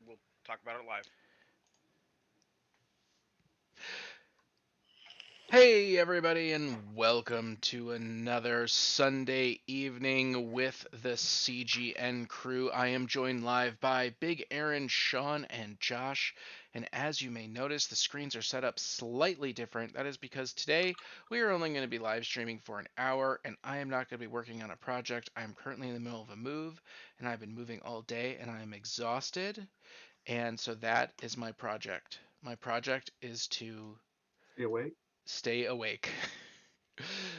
We'll talk about it live. Hey, everybody, and welcome to another Sunday evening with the CGN crew. I am joined live by Big Aaron, Sean, and Josh. And as you may notice, the screens are set up slightly different. That is because today we are only going to be live streaming for an hour, and I am not going to be working on a project. I am currently in the middle of a move, and I've been moving all day, and I am exhausted. And so that is my project. My project is to Stay awake. stay awake.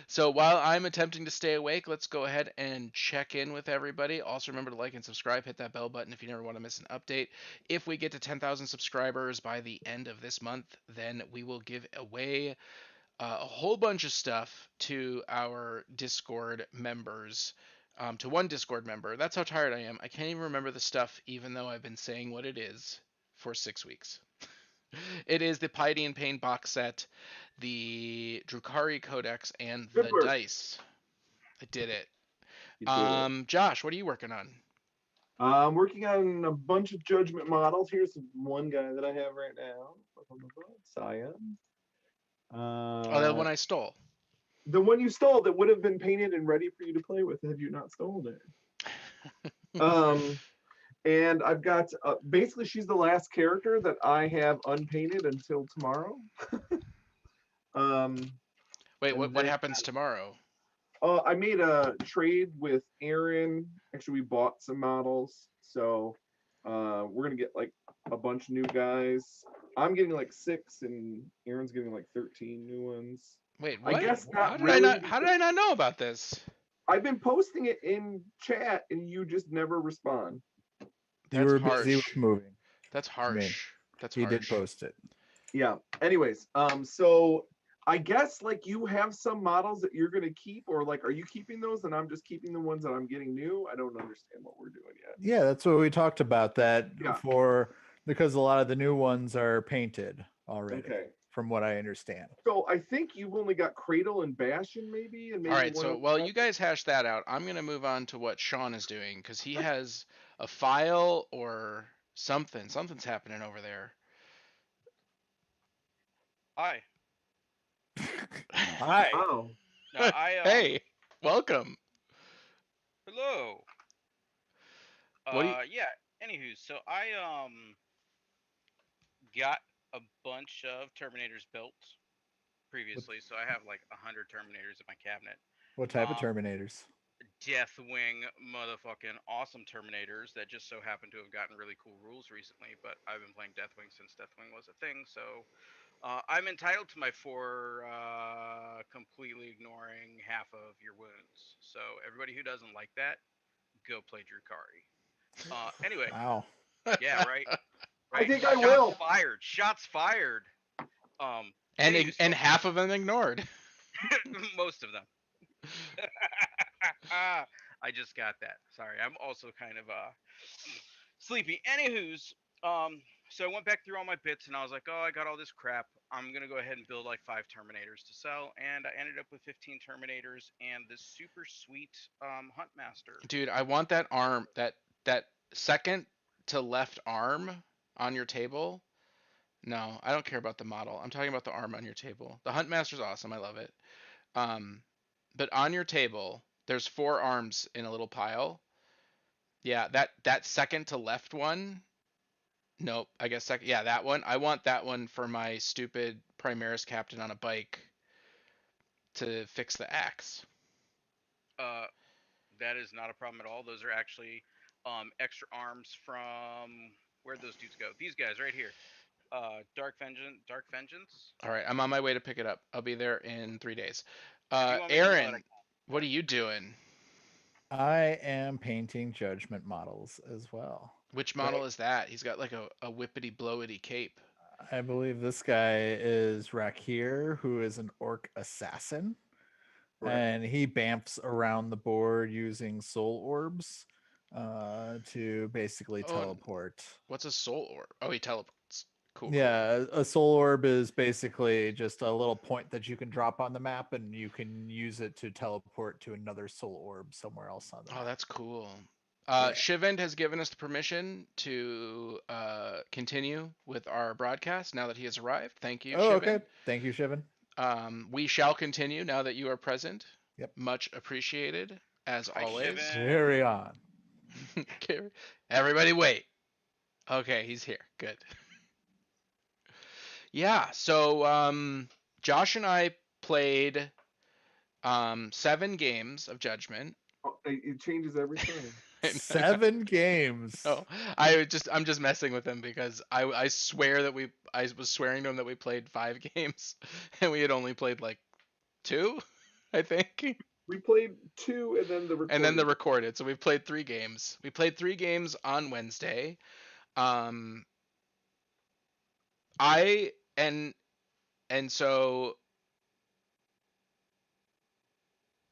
So while I'm attempting to stay awake, let's go ahead and check in with everybody. Also, remember to like and subscribe, hit that bell button if you never want to miss an update. If we get to 10,000 subscribers by the end of this month, then we will give away a whole bunch of stuff to our Discord members. To one Discord member. That's how tired I am. I can't even remember the stuff, even though I've been saying what it is for 6 weeks. It is the Piety and Pain box set, the Drukari Codex, and Good the work. dice. I did it. You did it. Josh, what are you working on? I'm working on a bunch of judgment models. Here's one guy that I have right now. Scion. Oh, the one I stole. The one you stole that would have been painted and ready for you to play with had you not stolen it. And I've got basically she's the last character that I have unpainted until tomorrow. Wait, And what then happens tomorrow? I made a trade with Aaron. Actually, we bought some models, so we're gonna get like a bunch of new guys. I'm getting like 6, and Aaron's getting like 13 new ones. Wait, I what? guess How not did I really. not? How did I not know about this? I've been posting it in chat, and you just never respond. You That's were busy harsh. with moving. That's To me. harsh. That's He did harsh. post it. Yeah. Anyways, so I guess like you have some models that you're gonna keep, or like, are you keeping those, and I'm just keeping the ones that I'm getting new? I don't understand what we're doing yet. Yeah, that's what we talked about. That Yeah. for because a lot of the new ones are painted already, Okay. from what I understand. So I think you've only got Cradle and Bastion, maybe, and maybe All right, one so of while you guys hash that out, I'm going to move on to what Sean is doing because he has a file or something. Something's happening over there. Hi. Hi. Oh. No, I Hey, welcome. hello. What do you? Yeah. Anywho, so I got a bunch of Terminators built previously, so I have like 100 Terminators in my cabinet. What type of Um, Terminators? Deathwing motherfucking awesome Terminators that just so happen to have gotten really cool rules recently, but I've been playing Deathwing since Deathwing was a thing, so I'm entitled to my 4 completely ignoring half of your wounds. So everybody who doesn't like that, go play Drukari. Anyway, Wow. yeah, right, I right. think I Shots will. fired. Shots fired. and Anywho, and so half of them ignored. most of them. I just got that. Sorry, I'm also kind of sleepy. Anywho's, so I went back through all my bits and I was like, oh, I got all this crap. I'm gonna go ahead and build like 5 Terminators to sell, and I ended up with 15 Terminators and this super sweet Huntmaster. Dude, I want that arm, that second to left arm on your table. No, I don't care about the model. I'm talking about the arm on your table. The Huntmaster's awesome. I love it. Um, but on your table, there's 4 arms in a little pile. Yeah, that second to left one. Nope, I guess second. Yeah, that one. I want that one for my stupid Primaris captain on a bike to fix the axe. Uh, that is not a problem at all. Those are actually extra arms from where'd those dudes go? These guys right here. Dark Vengeance. Dark Vengeance. All right, I'm on my way to pick it up. I'll be there in 3 days. If you want me to yell it, I Aaron, what are you doing? I am painting judgment models as well. Which Right. model is that? He's got like a whippity blowity cape. I believe this guy is Rakir, who is an orc assassin. Right. And he bamfs around the board using soul orbs to basically Oh, teleport. what's a soul orb? Oh, he teleports. Cool, cool. Yeah, a soul orb is basically just a little point that you can drop on the map, and you can use it to teleport to another soul orb somewhere else on the Oh, map. that's cool. Yeah. Shivend has given us the permission to continue with our broadcast now that he has arrived. Thank you, Oh, okay. Shivend. Thank you, Shivan. We shall continue now that you are present. Yep. Much appreciated, as Hi, always. Carry Shivan. on. Okay, everybody wait. Okay, he's here. Good. Yeah, so Josh and I played 7 games of Judgment. Oh, it changes every time. 7 games. No, I'm just messing with him because I swear that I was swearing to him that we played 5 games and we had only played like 2, I think. We played 2 and then the And then the recording. recorded. So we've played 3 games. We played 3 games on Wednesday. Um I and so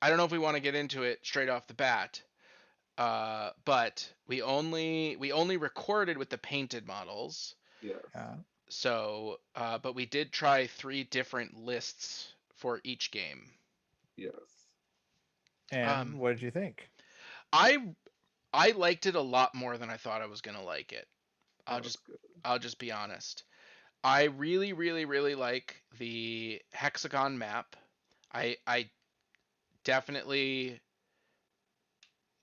I don't know if we want to get into it straight off the bat. But we only recorded with the painted models. Yes. Yeah. So, but we did try 3 different lists for each game. Yes. And Um, what did you think? I I liked it a lot more than I thought I was gonna like it. Oh, I'll that's just good. I'll just be honest. I really, really, really like the hexagon map. I definitely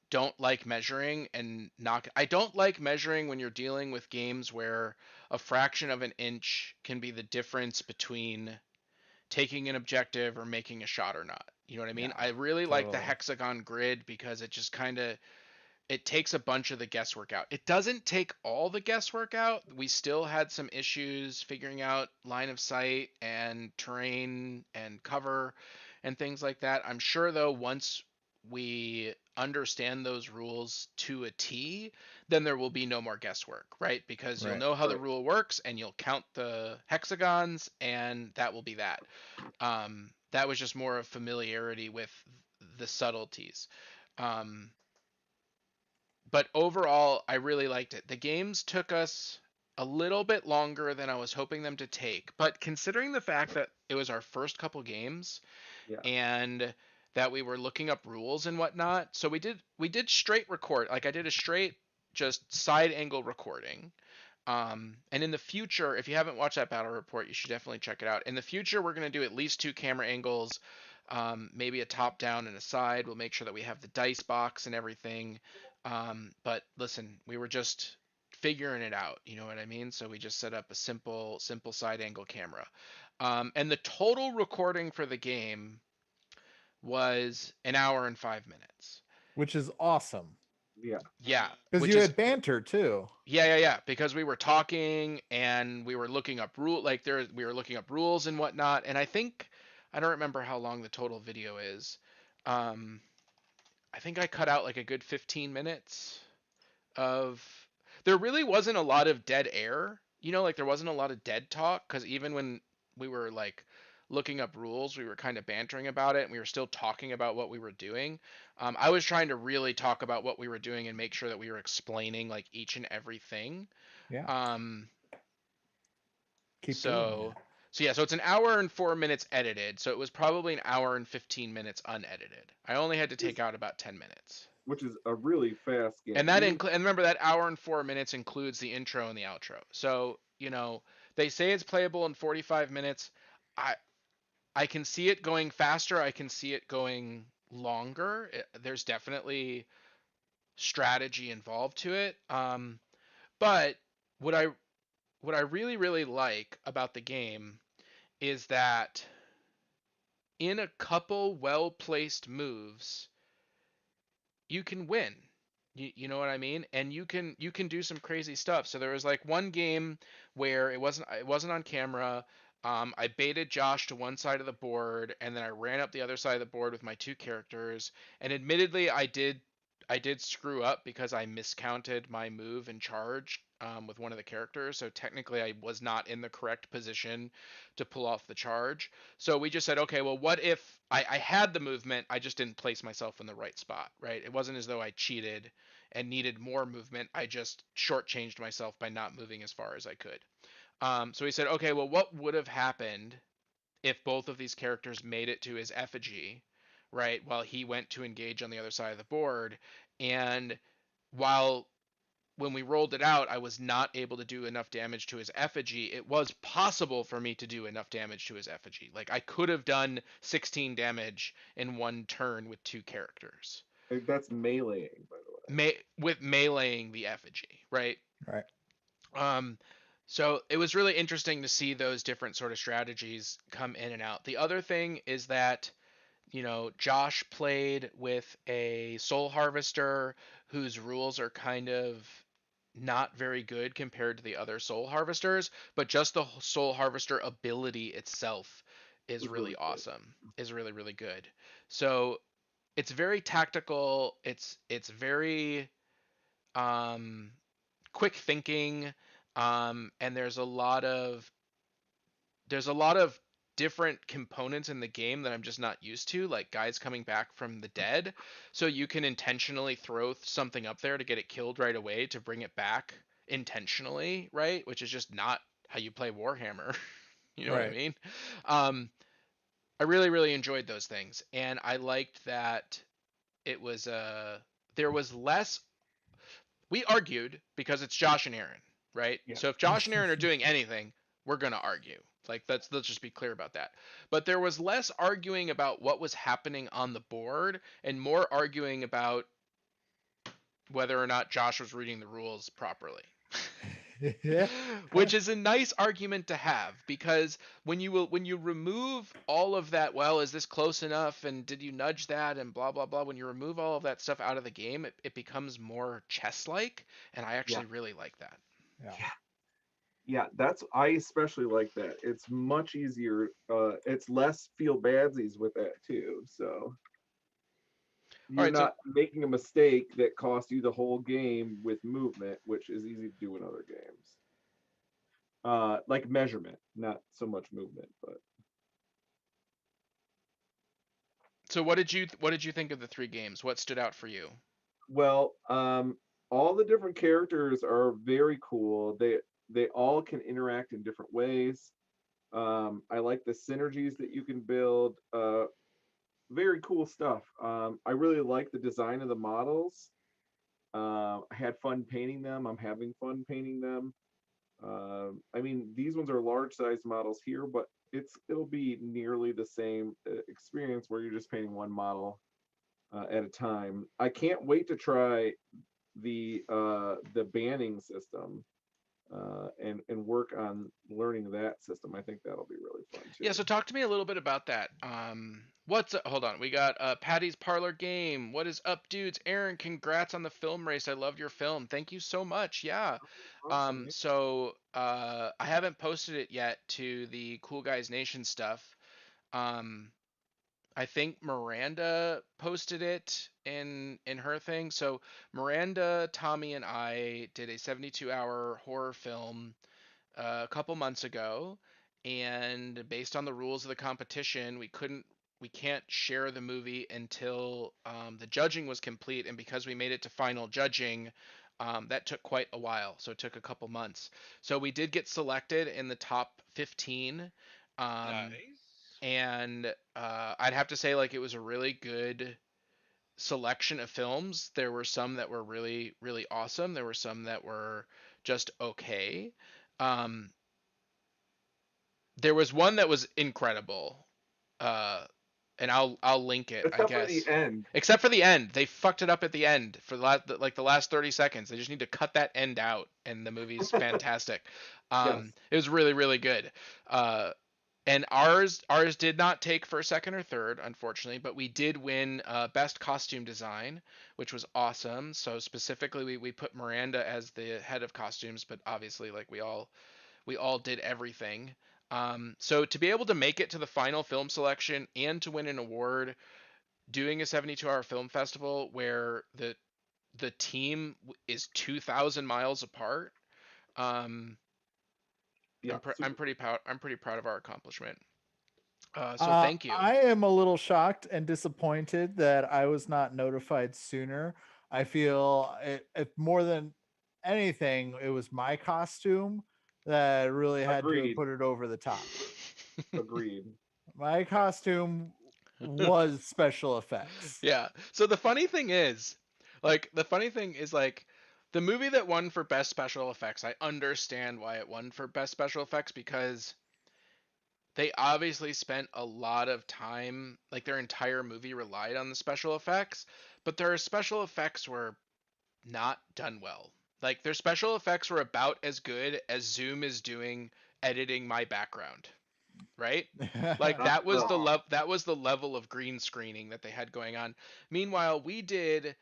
don't like measuring and not. I don't like measuring when you're dealing with games where a fraction of an inch can be the difference between taking an objective or making a shot or not. You know what I mean? Yeah, I really like the totally. hexagon grid because it just kind of it takes a bunch of the guesswork out. It doesn't take all the guesswork out. We still had some issues figuring out line of sight and terrain and cover and things like that. I'm sure though once we understand those rules to a T, then there will be no more guesswork, right? Because you'll Right. know how the Right. rule works and you'll count the hexagons and that will be that. That was just more of familiarity with the subtleties. Um, but overall, I really liked it. The games took us a little bit longer than I was hoping them to take, but considering the fact that it was our first couple games Yeah. and that we were looking up rules and whatnot, so we did straight record. Like I did a straight just side angle recording. And in the future, if you haven't watched that battle report, you should definitely check it out. In the future, we're going to do at least 2 camera angles, maybe a top down and a side. We'll make sure that we have the dice box and everything. But listen, we were just figuring it out. You know what I mean? So we just set up a simple side angle camera. And the total recording for the game was an hour and 5 minutes. Which is awesome. Yeah. Yeah, Because which you is had banter too. yeah. Because we were talking and we were looking up we were looking up rules and whatnot. And I don't remember how long the total video is. Um, I think I cut out like a good 15 minutes of. There really wasn't a lot of dead air. You know, like there wasn't a lot of dead talk because even when we were like looking up rules, we were kind of bantering about it and we were still talking about what we were doing. I was trying to really talk about what we were doing and make sure that we were explaining like each and everything. Yeah. Um, Keep doing so that. so yeah, so it's an hour and 4 minutes edited. So it was probably an hour and 15 minutes unedited. I only had to take out about 10 minutes. Which is a really fast game. And and remember that hour and 4 minutes includes the intro and the outro. So, you know, they say it's playable in 45 minutes. I I can see it going faster. I can see it going longer. There's definitely strategy involved to it. But what I what I really really like about the game is that in a couple well placed moves, you can win. You know what I mean? And you can do some crazy stuff. So there was like one game where it wasn't on camera. I baited Josh to one side of the board, and then I ran up the other side of the board with my 2 characters. And admittedly, I did screw up because I miscounted my move and charge with one of the characters. So technically, I was not in the correct position to pull off the charge. So we just said, okay, well, what if I had the movement, I just didn't place myself in the right spot, right? It wasn't as though I cheated and needed more movement. I just shortchanged myself by not moving as far as I could. So we said, okay, well, what would have happened if both of these characters made it to his effigy, right, while he went to engage on the other side of the board? And while when we rolled it out, I was not able to do enough damage to his effigy. It was possible for me to do enough damage to his effigy. Like I could have done 16 damage in one turn with 2 characters. That's meleeing, by the way. With meleeing the effigy, right? Right. Um, so it was really interesting to see those different sort of strategies come in and out. The other thing is that, you know, Josh played with a Soul Harvester whose rules are kind of not very good compared to the other Soul Harvesters, but just the Soul Harvester ability itself It is was really really good. awesome. Is really, really good. So it's very tactical. It's very um, quick thinking, and there's a lot of different components in the game that I'm just not used to, like guys coming back from the dead. So you can intentionally throw something up there to get it killed right away to bring it back intentionally, right? Which is just not how you play Warhammer. You know what I Right. mean? Um, I really, really enjoyed those things, and I liked that it was there was less. We argued because it's Josh and Aaron, right? Yeah. So if Josh and Aaron are doing anything, we're gonna argue. Like let's just be clear about that. But there was less arguing about what was happening on the board and more arguing about whether or not Josh was reading the rules properly. Yeah. Which is a nice argument to have because when you remove all of that, well, is this close enough and did you nudge that and blah blah blah, when you remove all of that stuff out of the game, it becomes more chess like, and I Yeah. actually really like that. Yeah. Yeah. Yeah, I especially like that. It's much easier. It's less feel badsies with that too. So All you're right, so not making a mistake that costs you the whole game with movement, which is easy to do in other games. Like measurement, not so much movement, but what did you think of the 3 games? What stood out for you? well, all the different characters are very cool. They all can interact in different ways. I like the synergies that you can build. Very cool stuff. I really like the design of the models. I had fun painting them. I'm having fun painting them. I mean, these ones are large size models here, but it'll be nearly the same experience where you're just painting one model at a time. I can't wait to try the banning system and work on learning that system. I think that'll be really fun Yeah, too. so talk to me a little bit about that. Hold on. We got Patty's Parlor Game. What is up, dudes? Aaron, congrats on the film race. I loved your film. Thank you so much. Yeah. Awesome. Yeah. I haven't posted it yet to the Cool Guys Nation stuff. Um, I think Miranda posted it in her thing. So Miranda, Tommy, and I did a 72-hour horror film a couple months ago, and based on the rules of the competition, we can't share the movie until the judging was complete, and because we made it to final judging, that took quite a while. So it took a couple months. So we did get selected in the top 15. Um, Nice. and I'd have to say, like, it was a really good selection of films. There were some that were really, really awesome. There were some that were just okay. Um, there was one that was incredible, uh, and I'll link it, I Except for the guess. end. Except for the end, they fucked it up at the end for the last 30 seconds. They just need to cut that end out, and the movie's fantastic. Yes. It was really, really good. Uh, and ours did not take for second or third, unfortunately, but we did win best costume design, which was awesome. So specifically, we put Miranda as the head of costumes, but obviously, like, we all did everything. So to be able to make it to the final film selection and to win an award, doing a 72-hour film festival where the team is 2,000 miles apart, um, Yeah. I'm Super pretty cool. proud. I'm pretty proud of our accomplishment. So thank you. I am a little shocked and disappointed that I was not notified sooner. I feel if more than anything, it was my costume that really had to have Agreed. put it over the top. Agreed. My costume was special effects. Yeah. So the funny thing is, Like the funny thing is like the movie that won for best special effects, I understand why it won for best special effects because they obviously spent a lot of time, like their entire movie relied on the special effects, but their special effects were not done well. Like their special effects were about as good as Zoom is doing editing my background, right? Like Not wrong. that was the level of green screening that they had going on. Meanwhile, we did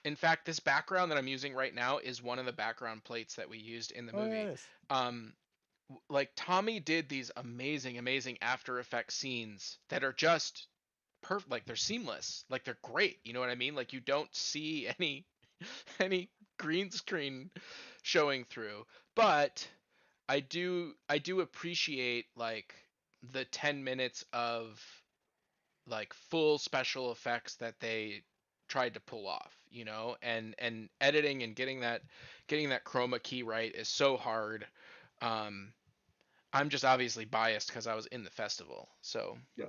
in fact this background that I'm using right now is one of the background plates that we used in the Oh, yeah, movie. it is. Like Tommy did these amazing After Effects scenes that are just perfect, like they're seamless, like they're great, you know what I mean? Like you don't see any any green screen showing through. But I do appreciate like the 10 minutes of like full special effects that they tried to pull off, you know, and editing and getting that chroma key right is so hard. um I'm just obviously biased because I was in the festival. So, Yes.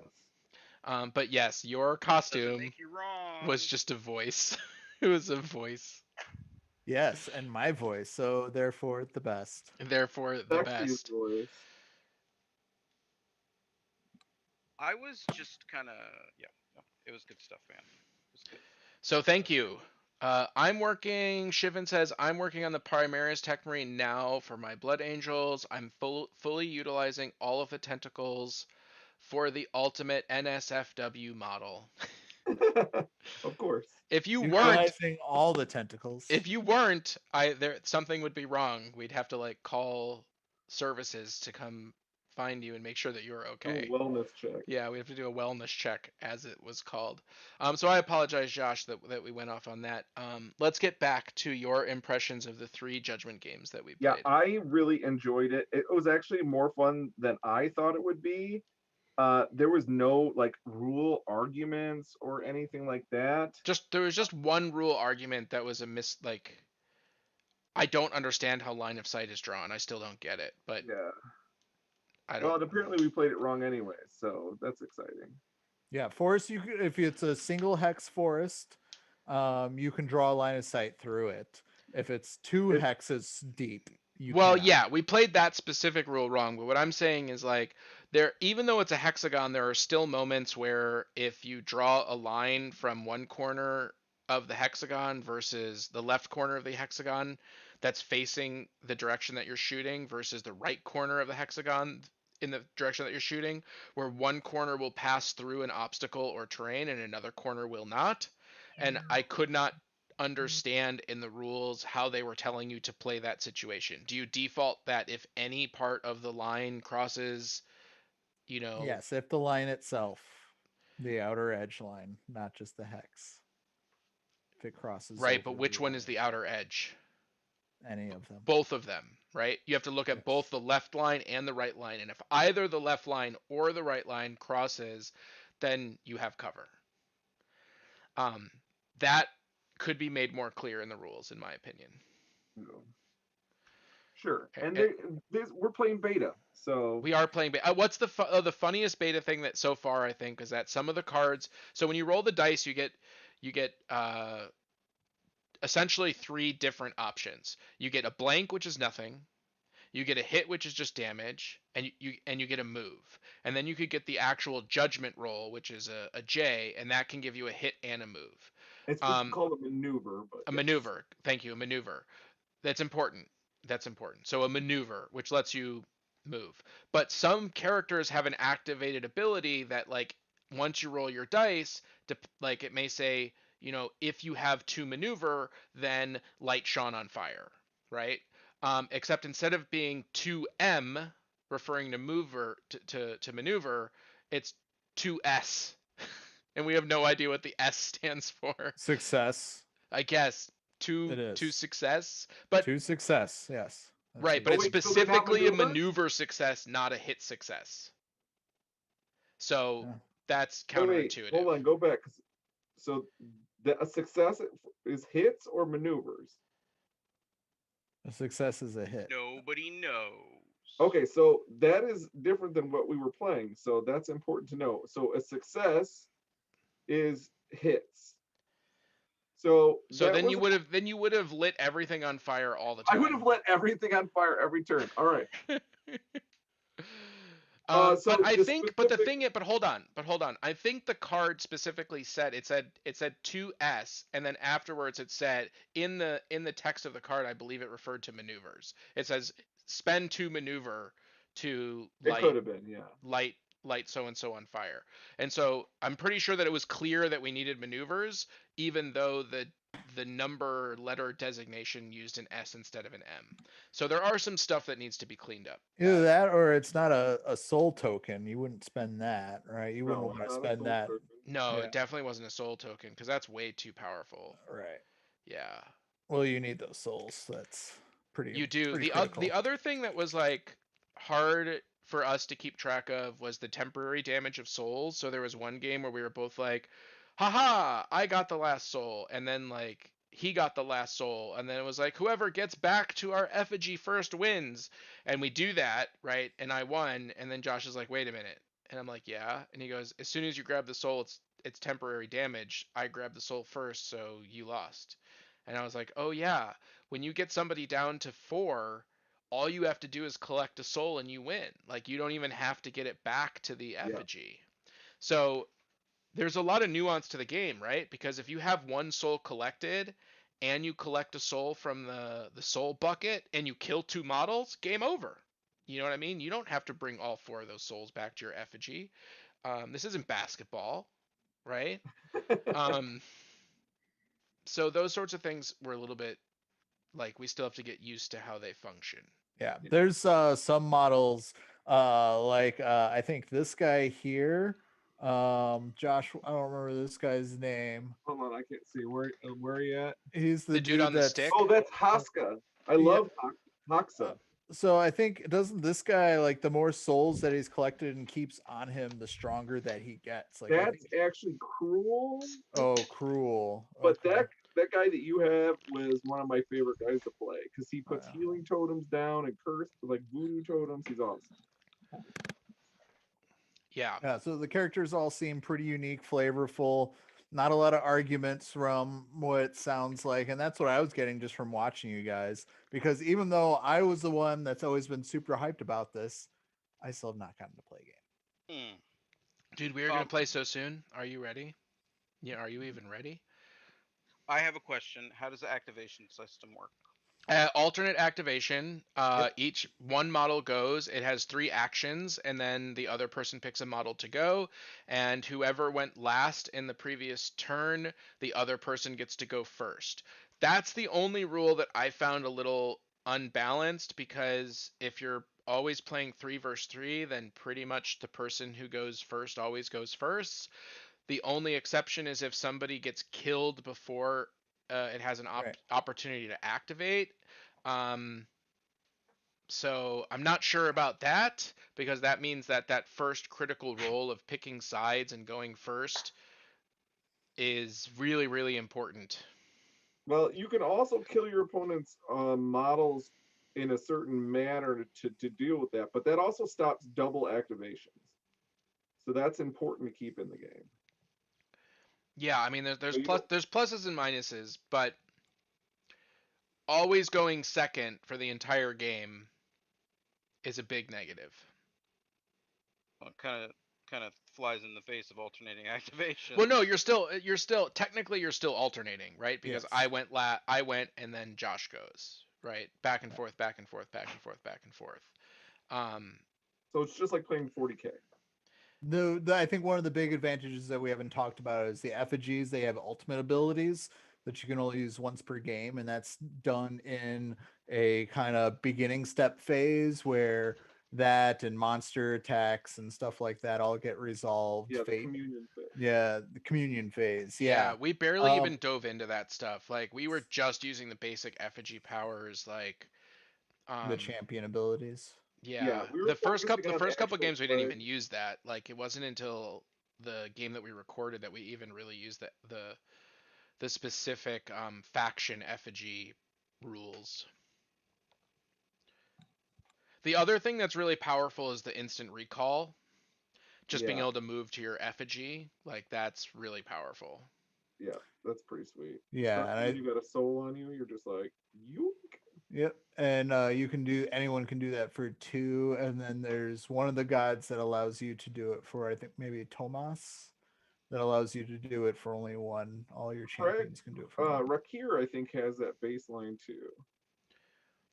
but yes, your Doesn't costume make you wrong. was just a voice. It was a voice. Yes, and my voice, so therefore the best. Therefore, the Sexiest best. voice. I was just kind of yeah, no, it was good stuff, man. It was good. So thank you. I'm working. Shivan says I'm working on the Primaris Tech Marine now for my Blood Angels. I'm fully utilizing all of the tentacles for the ultimate NSFW model. Of course. If you weren't, Utilizing all the tentacles. if you weren't, I there something would be wrong. We'd have to like call services to come find you and make sure that you're Do a okay. wellness check. Yeah, we have to do a wellness check, as it was called. So I apologize, Josh, that we went off on that. Let's get back to your impressions of the 3 Judgment games that we Yeah, played. I really enjoyed it. It was actually more fun than I thought it would be. There was no like rule arguments or anything like that. There was just one rule argument that was a like I don't understand how line of sight is drawn. I still don't get it, but Yeah. I Well, don't. and apparently we played it wrong anyway, so that's exciting. Yeah, forest. If it's a single hex forest, you can draw a line of sight through it. If it's 2 If hexes deep, you Well, cannot. yeah, we played that specific rule wrong, but what I'm saying is like even though it's a hexagon, there are still moments where if you draw a line from one corner of the hexagon versus the left corner of the hexagon that's facing the direction that you're shooting versus the right corner of the hexagon in the direction that you're shooting, where one corner will pass through an obstacle or terrain and another corner will not. And I could not understand in the rules how they were telling you to play that situation. Do you default that if any part of the line crosses, you know, Yes, if the line itself, the outer edge line, not just the hex. If it crosses right, but over the which one is outer the outer edge? any of them. Both of them, right? You have to look at both Yes. the left line and the right line. And if either the left line or the right line crosses, then you have cover. Um, that could be made more clear in the rules, in my opinion. sure, and Eh, we're playing beta, so We are playing beta. What's the funniest beta thing that so far I think is that some of the cards. So when you roll the dice, you get essentially 3 different options. You get a blank, which is nothing. You get a hit, which is just damage, and you get a move. And then you could get the actual judgment roll, which is a J, and that can give you a hit and a move. it's called a maneuver, but A yes. maneuver. Thank you, a maneuver. That's important. That's important. So a maneuver, which lets you move. But some characters have an activated ability that like once you roll your dice, like it may say, if you have 2 maneuver, then light Sean on fire, right? Except instead of being 2M, referring to mover to maneuver, it's 2S. And we have no idea what the S stands for. Success. I guess It to is. success, but To success. Yes. That's right, what but you Oh it's wait, mean. so they're not specifically a maneuvers? maneuver success, not a hit success. So Yeah. that's Wait, counterintuitive. hold on, go back. So a success is hits or maneuvers? A success is a hit. Nobody knows. Okay, so that is different than what we were playing. So that's important to know. So a success is hits. So So that then was you would have lit everything on fire all the time. I would have lit everything on fire every turn. All right. But So I the think, specific but hold on. I think the card specifically said it said 2S, and then afterwards it said in the text of the card, I believe it referred to maneuvers. It says spend 2 maneuver to it could have been, yeah. light so and so on fire. And so I'm pretty sure that it was clear that we needed maneuvers, even though the number letter designation used an S instead of an M. So there are some stuff that needs to be cleaned up. Either that or it's not a soul token. You wouldn't spend that, right? You wouldn't No, want to not a spend soul that. token. No, Yeah. it definitely wasn't a soul token because that's way too powerful. Right. Yeah. Well, you need those souls. That's pretty You do. pretty The critical. other thing that was like hard for us to keep track of was the temporary damage of souls. So there was one game where we were both like, haha, I got the last soul, and then like he got the last soul, and then it was like whoever gets back to our effigy first wins. And we do that, right? And I won, and then Josh is like, wait a minute. And I'm like, yeah. And he goes, as soon as you grab the soul, it's temporary damage. I grabbed the soul first, so you lost. And I was like, oh yeah, when you get somebody down to 4, all you have to do is collect a soul and you win. Like you don't even have to get it back to the Yeah. effigy. So there's a lot of nuance to the game, right? Because if you have one soul collected and you collect a soul from the soul bucket and you kill 2 models, game over. You know what I mean? You don't have to bring all 4 of those souls back to your effigy. This isn't basketball, right? Um, so those sorts of things were a little bit like we still have to get used to how they function. Yeah. Yeah. There's some models like I think this guy here, Josh, I don't remember this guy's name. Hold on, I can't see where are you at? He's the The dude on the that's stick? Oh, that's Haska. I yeah. love Haxa. So I think doesn't this guy like the more souls that he's collected and keeps on him, the stronger that he gets. Like I That's think actually cruel. oh cruel. But Okay. that guy that you have was one of my favorite guys to play because he puts Yeah. healing totems down and curse like voodoo totems. He's awesome. Yeah. Yeah, so the characters all seem pretty unique, flavorful. Not a lot of arguments from what it sounds like, and that's what I was getting just from watching you guys. Because even though I was the one that's always been super hyped about this, I still have not gotten to play a game. Hmm. Dude, we are going to play so soon. Are you ready? Yeah, are you even ready? I have a question. How does the activation system work? Alternate activation. Yep. Each one model goes. It has 3 actions, and then the other person picks a model to go. And whoever went last in the previous turn, the other person gets to go first. That's the only rule that I found a little unbalanced because if you're always playing 3 versus 3, then pretty much the person who goes first always goes first. The only exception is if somebody gets killed before it has an Right. opportunity to activate. Um, so I'm not sure about that because that means that first critical role of picking sides and going first is really, really important. Well, you can also kill your opponent's models in a certain manner to deal with that, but that also stops double activations. So that's important to keep in the game. Yeah, I mean So you don't, there's pluses and minuses, but always going second for the entire game is a big negative. Well, kind of flies in the face of alternating activation. Well, no, you're still technically you're still alternating, right? Because Yes. I went and then Josh goes, right? Back and forth, back and forth, back and forth, back and forth. Um, so it's just like playing 40K. I think one of the big advantages that we haven't talked about is the effigies. They have ultimate abilities that you can only use once per game, and that's done in a kind of beginning step phase where that and monster attacks and stuff like that all get resolved. Yeah, the Fate. communion phase. Yeah, the communion phase. yeah, Yeah. we barely even dove into that stuff. Like we were just using the basic effigy powers, like The champion abilities. yeah, we were focusing the on first couple actual games we didn't play. even use that. Like it wasn't until the game that we recorded that we even really used the specific faction effigy rules. The other thing that's really powerful is the instant recall. Just being Yeah, able to move to your effigy, like that's really powerful. yeah. That's pretty sweet. Yeah, and Especially when you got a soul on you, you're just like, you. yep, and you can do anyone can do that for two, and then there's one of the gods that allows you to do it for I think maybe Tomas that allows you to do it for only one. All your Craig, champions can do it for one. Rakir, I think, has that baseline too.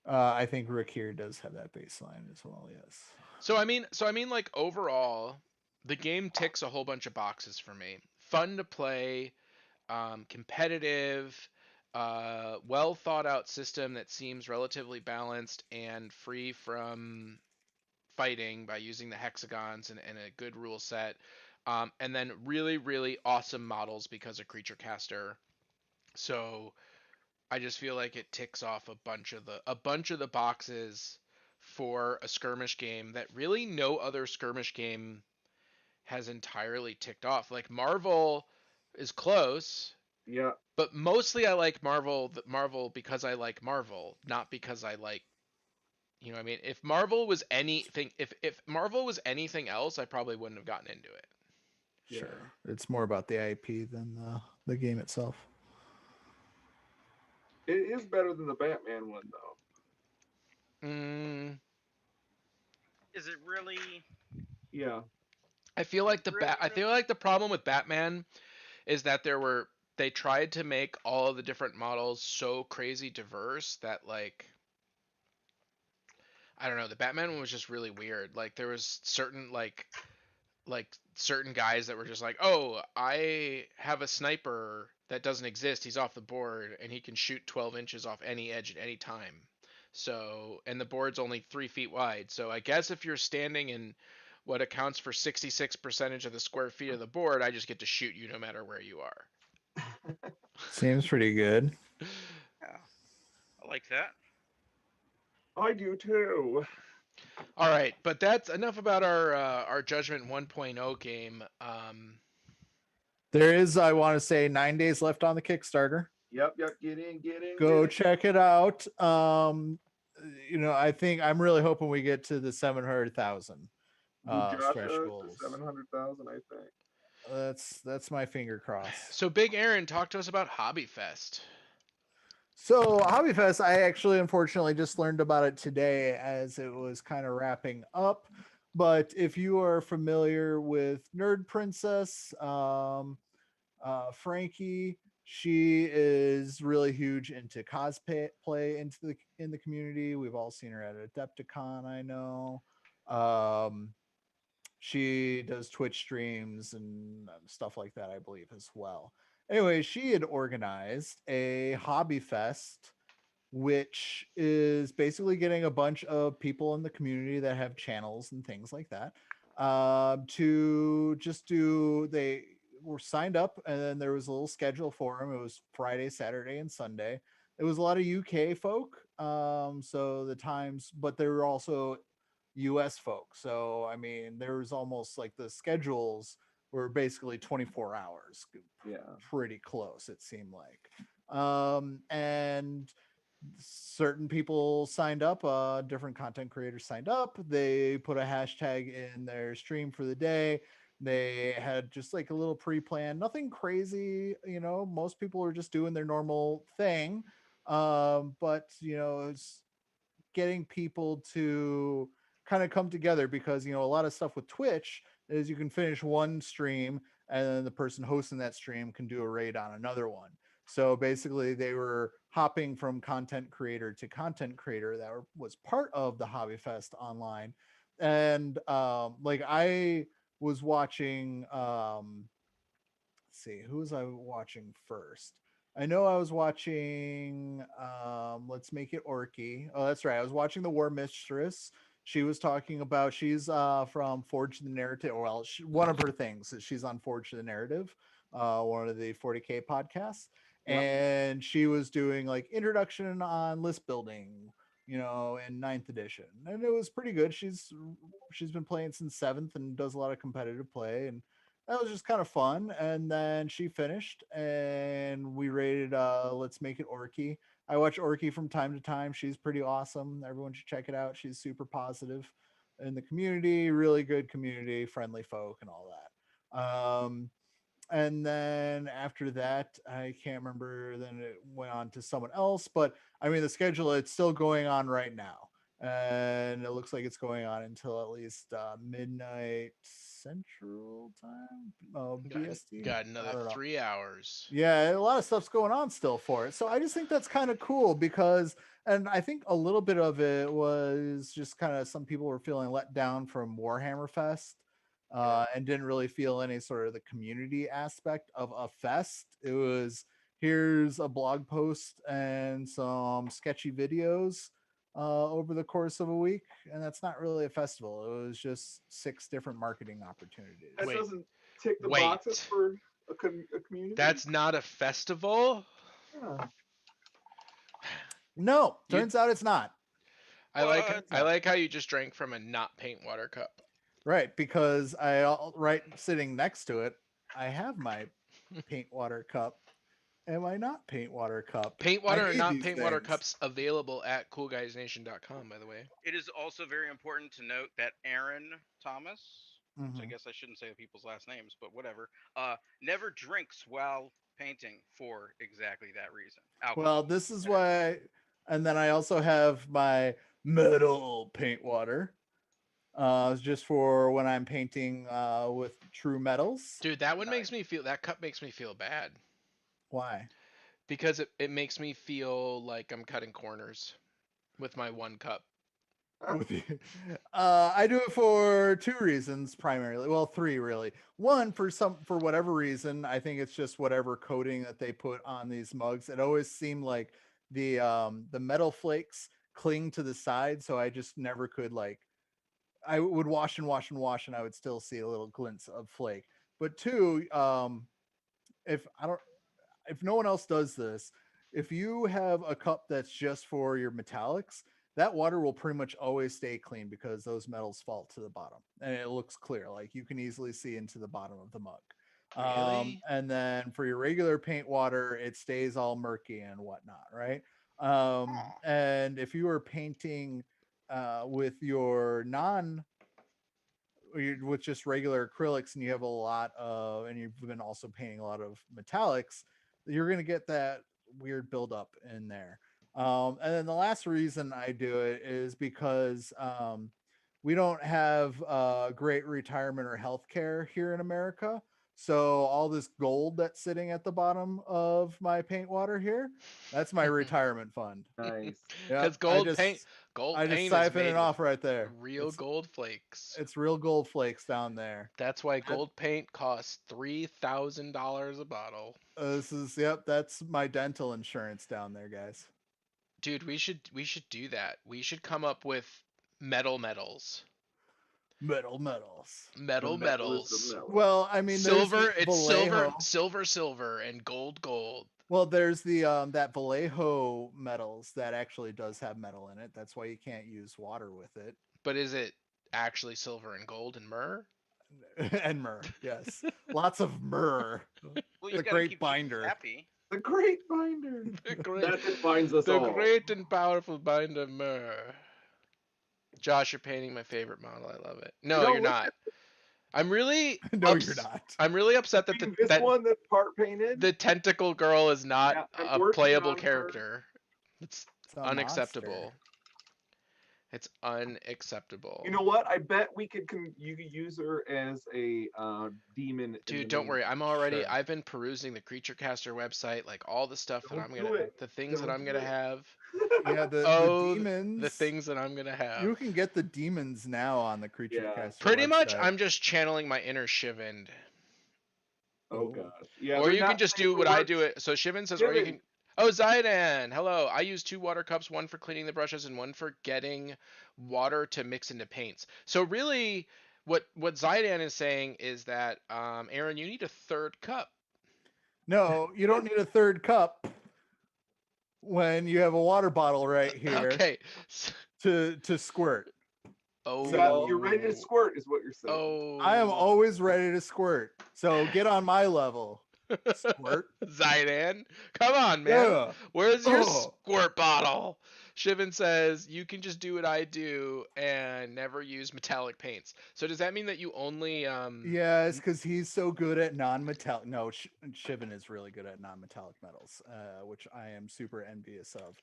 I think Rakir does have that baseline as well. Yes. So I mean, like overall, the game ticks a whole bunch of boxes for me. Fun to play, competitive, well thought out system that seems relatively balanced and free from fighting by using the hexagons and a good rule set. And then really, really awesome models because of Creature Caster. So I just feel like it ticks off a bunch of the boxes for a skirmish game that really no other skirmish game has entirely ticked off. Like Marvel is close, Yeah, but mostly I like Marvel because I like Marvel, not because I like, what I mean. If Marvel was anything, if Marvel was anything else, I probably wouldn't have gotten into it. yeah. Sure. It's more about the IP than the game itself. It is better than the Batman one, though. Mm, Is it really? Yeah, I Really? feel like the problem with Batman is that they tried to make all of the different models so crazy diverse that, like, I don't know, the Batman one was just really weird. Like there was certain guys that were just like, "Oh, I have a sniper that doesn't exist. He's off the board and he can shoot 12 inches off any edge at any time." So, and the board's only 3 feet wide. So I guess if you're standing in what accounts for 66% of the square feet of the board, I just get to shoot you no matter where you are. Seems pretty good. Yeah, I like that. I do too. All right, but that's enough about our Judgment 1.0 game. There is, I want to say, 9 days left on the Kickstarter. Yep, yep. Get in, get in, get Go in. check it out. I think I'm really hoping we get to the 700,000 stretch Bujasha to goals. 700,000, I think. That's my finger crossed. So Big Aaron, talk to us about Hobby Fest. So Hobbyfest, I actually unfortunately just learned about it today as it was kind of wrapping up. But if you are familiar with Nerd Princess, Frankie, she is really huge into cosplay into the community. We've all seen her at Adepticon, I know. Um, she does Twitch streams and stuff like that, I believe, as well. Anyway, she had organized a hobby fest, which is basically getting a bunch of people in the community that have channels and things like that to just do. They were signed up, and then there was a little schedule for them. It was Friday, Saturday, and Sunday. It was a lot of UK folk, so the times, but there were also US folk. So I mean, there was almost like the schedules were basically 24 hours, Yeah. pretty close, it seemed like. And certain people signed up, different content creators signed up. They put a hashtag in their stream for the day. They had just like a little pre-plan, nothing crazy, most people are just doing their normal thing. But it's getting people to kind of come together because a lot of stuff with Twitch is you can finish one stream and then the person hosting that stream can do a raid on another one. So basically they were hopping from content creator to content creator that was part of the Hobby Fest online. And like I was watching let's see, who was I watching first? I know I was watching Let's Make It Orky. Oh, that's right. I was watching The War Mistress. She was talking about she's from Forge the Narrative. Well, one of her things is she's on Forge the Narrative, one of the 40K podcasts. Yep. And she was doing like introduction on list building, in ninth edition. And it was pretty good. She's been playing since seventh and does a lot of competitive play, and that was just kind of fun. And then she finished and we rated Let's Make It Orky. I watch Orky from time to time. She's pretty awesome. Everyone should check it out. She's super positive in the community, really good community, friendly folk and all that. And then after that, I can't remember. Then it went on to someone else. But I mean, the schedule, it's still going on right now. And it looks like it's going on until at least midnight Central Time, BST. Got I another don't know. 3 hours. Yeah, a lot of stuff's going on still for it. So I just think that's kind of cool because, and I think a little bit of it was just kind of some people were feeling let down from Warhammer Fest, and didn't really feel any sort of the community aspect of a fest. It was, here's a blog post and some sketchy videos over the course of a week, and that's not really a festival. It was just 6 different marketing opportunities. That Wait, doesn't tick the wait. boxes for a community. That's not a festival? Yeah. No, You- turns out it's not. I like What? I like how you just drank from a not paint water cup. Right, because right sitting next to it, I have my paint water cup and my not paint water cup. Paint I water and need not these paint water things. cups available at coolguysnation.com, by the way. It is also very important to note that Aaron Thomas, which I Mhm. guess I shouldn't say the people's last names, but whatever, never drinks while painting for exactly that reason. Well, this is why, and then I also have my metal paint water, just for when I'm painting with true metals. Dude, that one Nice. makes me feel, that cup makes me feel bad. Why? Because it makes me feel like I'm cutting corners with my one cup. With you. I do it for 2 reasons primarily. Well, 3 really. One, for whatever reason, I think it's just whatever coating that they put on these mugs. It always seemed like the metal flakes cling to the side, so I just never could, like, I would wash and wash and wash, and I would still see a little glints of flake. But 2, if I don't, if no one else does this, if you have a cup that's just for your metallics, that water will pretty much always stay clean because those metals fall to the bottom and it looks clear. Like you can easily see into the bottom of the mug. Really? And then for your regular paint water, it stays all murky and whatnot, right? Huh. And if you are painting with your with just regular acrylics and you have a lot of, and you've been also painting a lot of metallics, you're going to get that weird buildup in there. And then the last reason I do it is because we don't have great retirement or health care here in America. So all this gold that's sitting at the bottom of my paint water here, that's my retirement fund. Nice. Yeah, Because gold paint is siphon made it with off right there. real gold flakes. It's real gold flakes down there. That's why gold paint costs $3,000 a bottle. This is, yep, that's my dental insurance down there, guys. Dude, we should do that. We should come up with metals. Metal metals. Metal The metal is metals. the metal. Well, I mean, there's Silver, the it's Vallejo. silver, and gold. Well, there's the that Vallejo metals that actually does have metal in it. That's why you can't use water with it. But is it actually silver and gold and myrrh? And myrrh, yes, lots of myrrh. Well, you The gotta great keep people binder. happy. The great binder. The great, That defines us the all. great and powerful binder myrrh. Josh, you're painting my favorite model. I love it. No, don't you're look not. I'm really No, you're not. I'm really upset that I mean, this one that's part painted. the tentacle girl is not Yeah, I'm a working playable on her. character. It's It's a unacceptable. monster. It's unacceptable. You know what? I bet you could use her as a demon. in the Dude, don't main worry. Sure. I've been perusing the Creature Caster website, like all the stuff that Don't I'm do gonna, it. the things that Don't I'm do gonna it. have. Yeah, the Oh, demons. the things that I'm gonna have. You can get the demons now on the Creature Yeah. Caster Pretty much, website. I'm just channeling my inner Shivan. Oh gosh. Yeah. Or they're you can not just saying do the what I words. do. It so Shivan says, or you Shivan. can. Oh, Zaidan, hello. I use 2 water cups, one for cleaning the brushes and one for getting water to mix into paints. So really, what Zaidan is saying is that, Aaron, you need a 3rd cup. No, you don't need a 3rd cup when you have a water bottle right here Okay. to squirt. Oh. You're ready to squirt, is what you're saying. Oh. I am always ready to squirt. So get on my level. Squirt. Zaidan, come on, man. Yeah. Where's your Oh. squirt bottle? Shivan says, you can just do what I do and never use metallic paints. So does that mean that you only Yeah, it's because he's so good at non-metallic. No, Shivan is really good at non-metallic metals, which I am super envious of.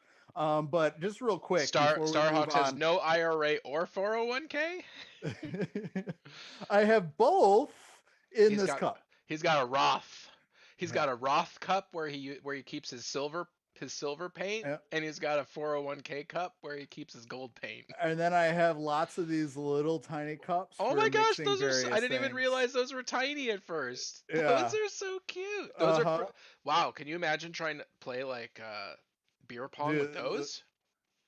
But just real quick before we move Starhawk says on, no IRA or 401k? I have both in He's this got cup. he's got a Roth. He's Yeah. got a Roth cup where he keeps his silver paint, Yeah. and he's got a 401k cup where he keeps his gold paint. And then I have lots of these little tiny cups Oh for my gosh, mixing those are I various didn't even things. realize those were tiny at first. Yeah. Those are so cute. Those are Uh-huh. wow, can you imagine trying to play like beer pong with those?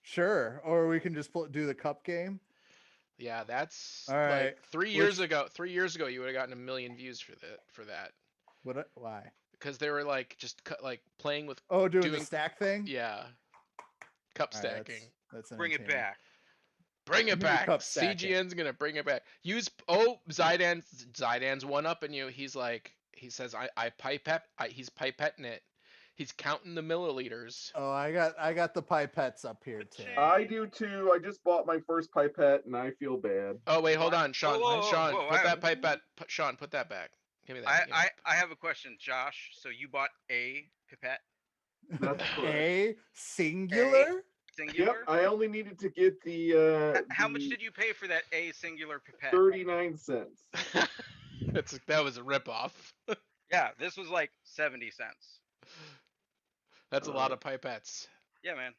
Sure. Or we can just do the cup game. Yeah, that's All right. like 3 years ago. 3 years ago you would have gotten 1 million views for that. Why? Because they were like just like playing with Doing the stack thing? yeah, cup All right, stacking. that's Bring it entertaining. back. Bring it back. Cup stacking. CGN's gonna bring it back. Use Zydan's one up and you. He says he's pipetting it. He's counting the milliliters. Oh, I got the pipettes up here too. I do too. I just bought my first pipette and I feel bad. Oh wait, hold on, Sean. Sean, whoa, put that pipette. Sean, put that back. Give me that. I have a question, Josh. So you bought a pipette? That's correct. A singular? Singular? Yep, I only needed to get the How much did you pay for that a singular pipette? 39 cents. That was a ripoff. Yeah, this was like 70 cents. That's a lot of pipettes. Yeah, man.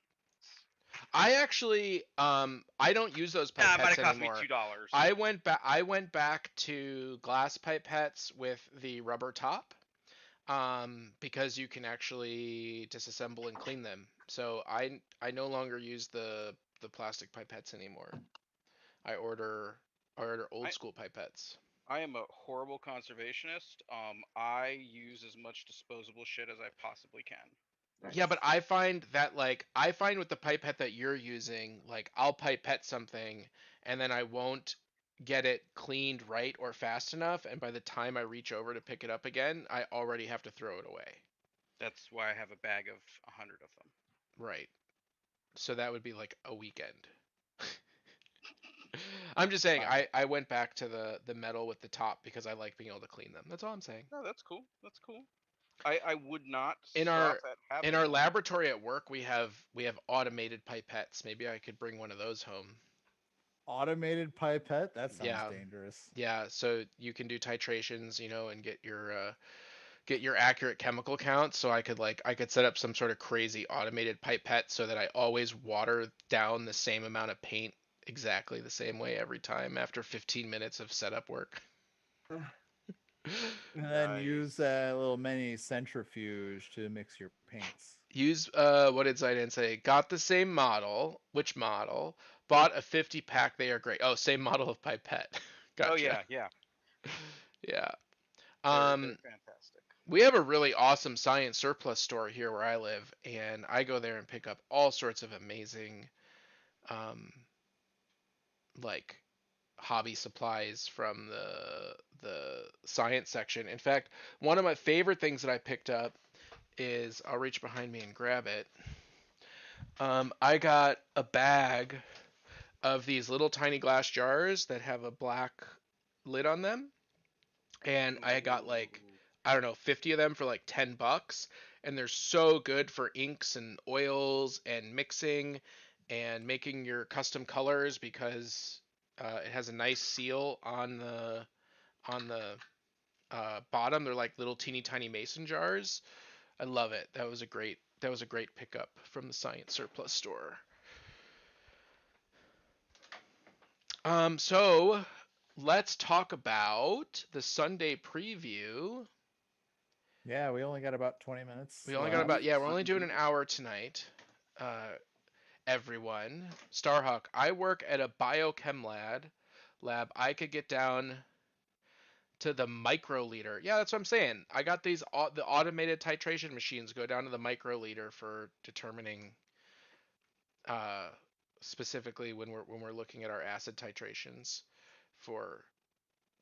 I actually I don't use those pipettes it might have cost anymore. me $2. I went back to glass pipettes with the rubber top because you can actually disassemble and clean them. So I no longer use the plastic pipettes anymore. I order old school pipettes. I am a horrible conservationist. I use as much disposable shit as I possibly can. Nice. Yeah, but I find with the pipette that you're using, like I'll pipette something and then I won't get it cleaned right or fast enough, and by the time I reach over to pick it up again, I already have to throw it away. That's why I have a bag of 100 of them. Right. So that would be like a weekend. I'm just saying I went back to the metal with the top because I like being able to clean them. That's all I'm saying. No, that's cool. That's cool. I would not In stop at having in our laboratory at work we have automated pipettes. Maybe I could bring one of those home. Automated pipette? That sounds dangerous. Yeah, so you can do titrations, and get your accurate chemical count. So I could set up some sort of crazy automated pipette so that I always water down the same amount of paint exactly the same way every time after 15 minutes of setup work. And then use a little mini centrifuge to mix your paints. Use what did Zidane say? Got the same model. Which model? Bought a 50 pack. They are great. Oh, same model of pipette. Gotcha. Oh yeah. Yeah. They're fantastic. We have a really awesome science surplus store here where I live, and I go there and pick up all sorts of amazing like hobby supplies from the science section. In fact, one of my favorite things that I picked up is, I'll reach behind me and grab it. I got a bag of these little tiny glass jars that have a black lid on them, and I got like, I don't know, 50 of them for like $10, and they're so good for inks and oils and mixing and making your custom colors because it has a nice seal on the bottom. They're like little teeny tiny mason jars. I love it. That was a great pickup from the science surplus store. So let's talk about the Sunday preview. Yeah, we only got about 20 minutes. We're only doing an hour tonight. Everyone. Starhawk, I work at a biochem lab. I could get down to the microliter. Yeah, that's what I'm saying. I got the automated titration machines go down to the microliter for determining specifically when we're looking at our acid titrations for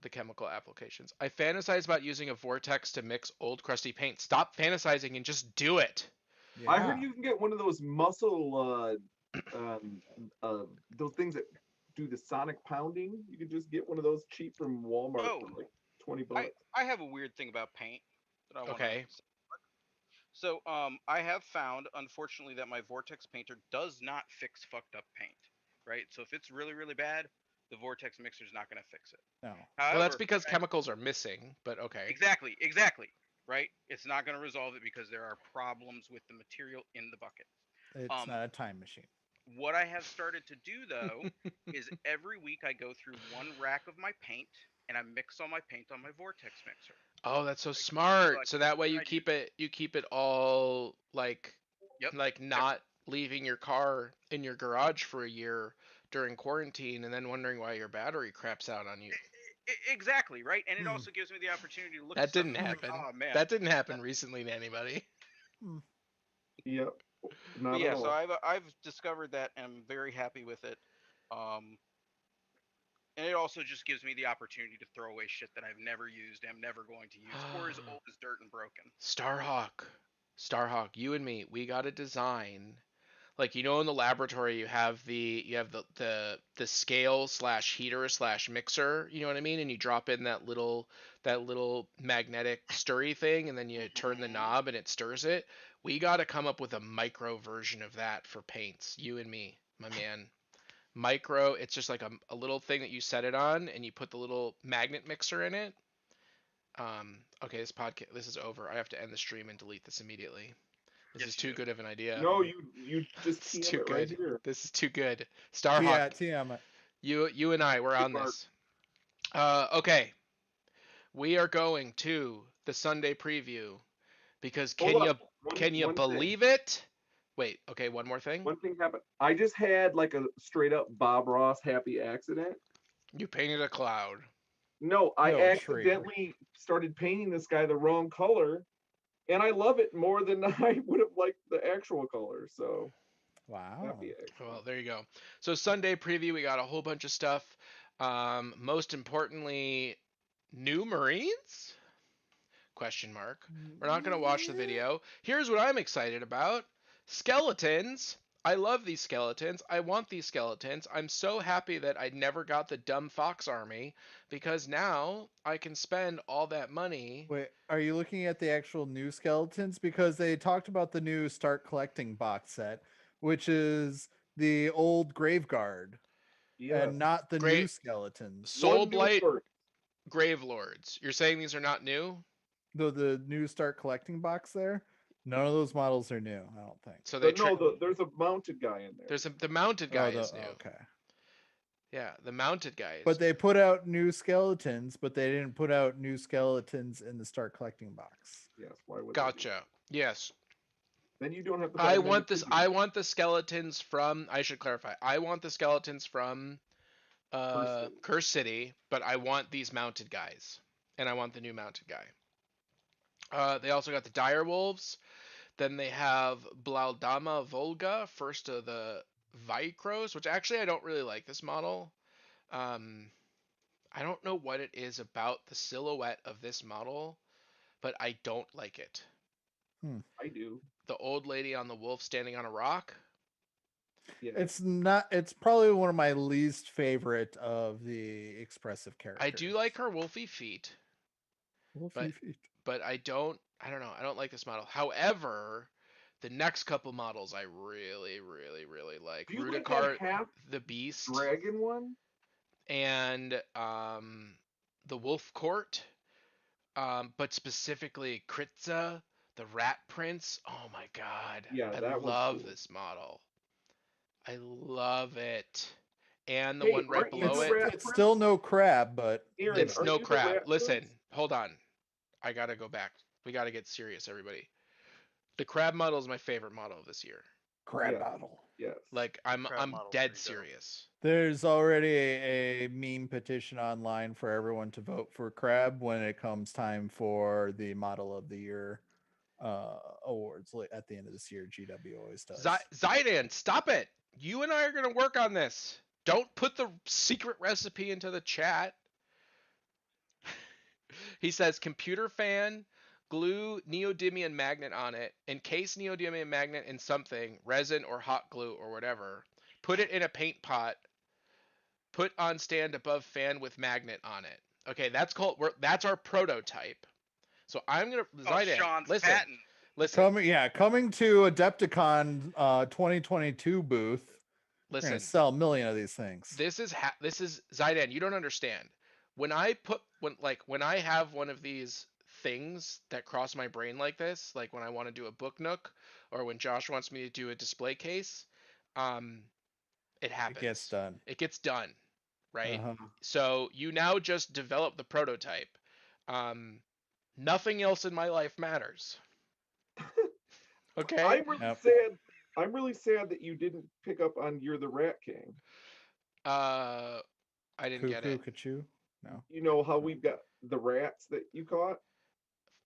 the chemical applications. I fantasize about using a vortex to mix old crusty paint. Stop fantasizing and just do it. Yeah. I heard you can get one of those muscle those things that do the sonic pounding, you can just get one of those cheap from Walmart Oh, for like 20 I bucks. I have a weird thing about paint that I want to. Okay. So I have found, unfortunately, that my vortex painter does not fix fucked up paint. Right. So if it's really really bad, the vortex mixer is not going to fix it. No. Well, that's However, because chemicals are missing, but okay. exactly. Right. It's not going to resolve it because there are problems with the material in the bucket. It's Um, not a time machine. what I have started to do though is every week I go through one rack of my paint and I mix all my paint on my vortex mixer. Oh, that's so Right? So smart. I So that way what I do. you keep it all Yep. like ev- not leaving your car in your garage for a year during quarantine and then wondering why your battery craps out on you. Exactly, right? And it Hmm. also gives me the opportunity to look at That stuff didn't and be like, happen. oh man. That didn't happen recently to anybody. Hmm. Yep, But not at yeah, so all. I've discovered that and I'm very happy with it. Um, and it also just gives me the opportunity to throw away shit that I've never used, am never going to use, or is old as dirt and broken. Starhawk. Starhawk, you and me, we got to design like in the laboratory you have the scale slash heater slash mixer, you know what I mean, and you drop in that little magnetic stirry thing and then you turn the Hmm. knob and it stirs it. We got to come up with a micro version of that for paints, you and me, my man. Micro, it's just like a little thing that you set it on and you put the little magnet mixer in it. Okay, this is over. I have to end the stream and delete this immediately. This is Yes, you too do. good of an idea. No, you just It's TM too it right good. here. This is too good. Starhawk, TM. you and I, we're Hey, on Bart, this. Okay, we are going to the Sunday preview because hold can up. you One can you one thing. believe it? Wait, okay, one more thing. One thing happened. I just had like a straight up Bob Ross happy accident. You painted a cloud. No, I No, a tree. accidentally started painting this guy the wrong color, and I love it more than I would have liked the actual color. So Wow. happy Well, accident. there you go. So Sunday preview, we got a whole bunch of stuff. Most importantly, new Marines? Question mark. We're not going to watch the video. Here's what I'm excited about. Skeletons. I love these skeletons. I want these skeletons. I'm so happy that I never got the dumb fox army because now I can spend all that money. Wait, are you looking at the actual new skeletons? Because they talked about the new Start Collecting box set, which is the old Graveguard Yes. and not the new Great skeletons. Soul One new Blight part. Grave Lords. You're saying these are not new? Though the new Start Collecting box there, none of those models are new, I don't think. So they No, there's a mounted guy in there. the mounted guy is new. Okay. Yeah, the mounted guy is But they put out new skeletons, but they didn't put out new skeletons in the Start Collecting box. Yes. Why would they do gotcha. that? Yes. Then you don't have to buy I them want this individually. I want the skeletons from I should clarify. I want the skeletons from Person. Curse City, but I want these mounted guys. And I want the new mounted guy. They also got the dire wolves. Then they have Blaudama Volga, first of the Vicros, which actually I don't really like this model. Um, I don't know what it is about the silhouette of this model, but I don't like it. I do. The old lady on the wolf standing on a rock. Yeah. It's probably one of my least favorite of the expressive I characters. do like her wolfy feet, Wolfie but feet. I don't know. I don't like this model. However, the next couple models I really, really, really like. Do you like that Rudicart half the Beast dragon one? and the Wolf Court, but specifically Kritza, the Rat Prince. Oh my god. Yeah, I that one's love cool. this model. I love it. And the Hey, one right aren't you below the it, rat It's prince? still no crab, but Aaron, it's aren't no you the crab. rat Listen, prince? hold on. I gotta go back. We gotta get serious, everybody. The crab model is my favorite model of this year. crab Yes. model. Yes. Like Crab I'm model's dead pretty dope. serious. There's already a meme petition online for everyone to vote for crab when it comes time for the model of the year awards at the end of this year. GW always does. Zidane, stop it! You and I are gonna work on this. Don't put the secret recipe into the chat. He says computer fan, glue neodymium magnet on it, encase neodymium magnet in something, resin or hot glue or whatever. Put it in a paint pot. put on stand above fan with magnet on it. Okay, that's our prototype. So I'm gonna Oh, Zidane, Sean's listen, patent. listen, Coming to Adepticon 2022 booth. We're gonna listen. sell a million of these things. This is Zidane. You don't understand. When I have one of these things that cross my brain like this, like when I want to do a book nook, or when Josh wants me to do a display case, um, it It gets happens. done. It gets done, right? Uh-huh. So you now just develop the prototype. Um, Nothing else in my life matters. Okay. I'm really Yep. sad. I'm really sad that you didn't pick up on You're the Rat King. Uh, I didn't get Cuckoo, it. Kachu. No. You know how we've got the rats that you caught?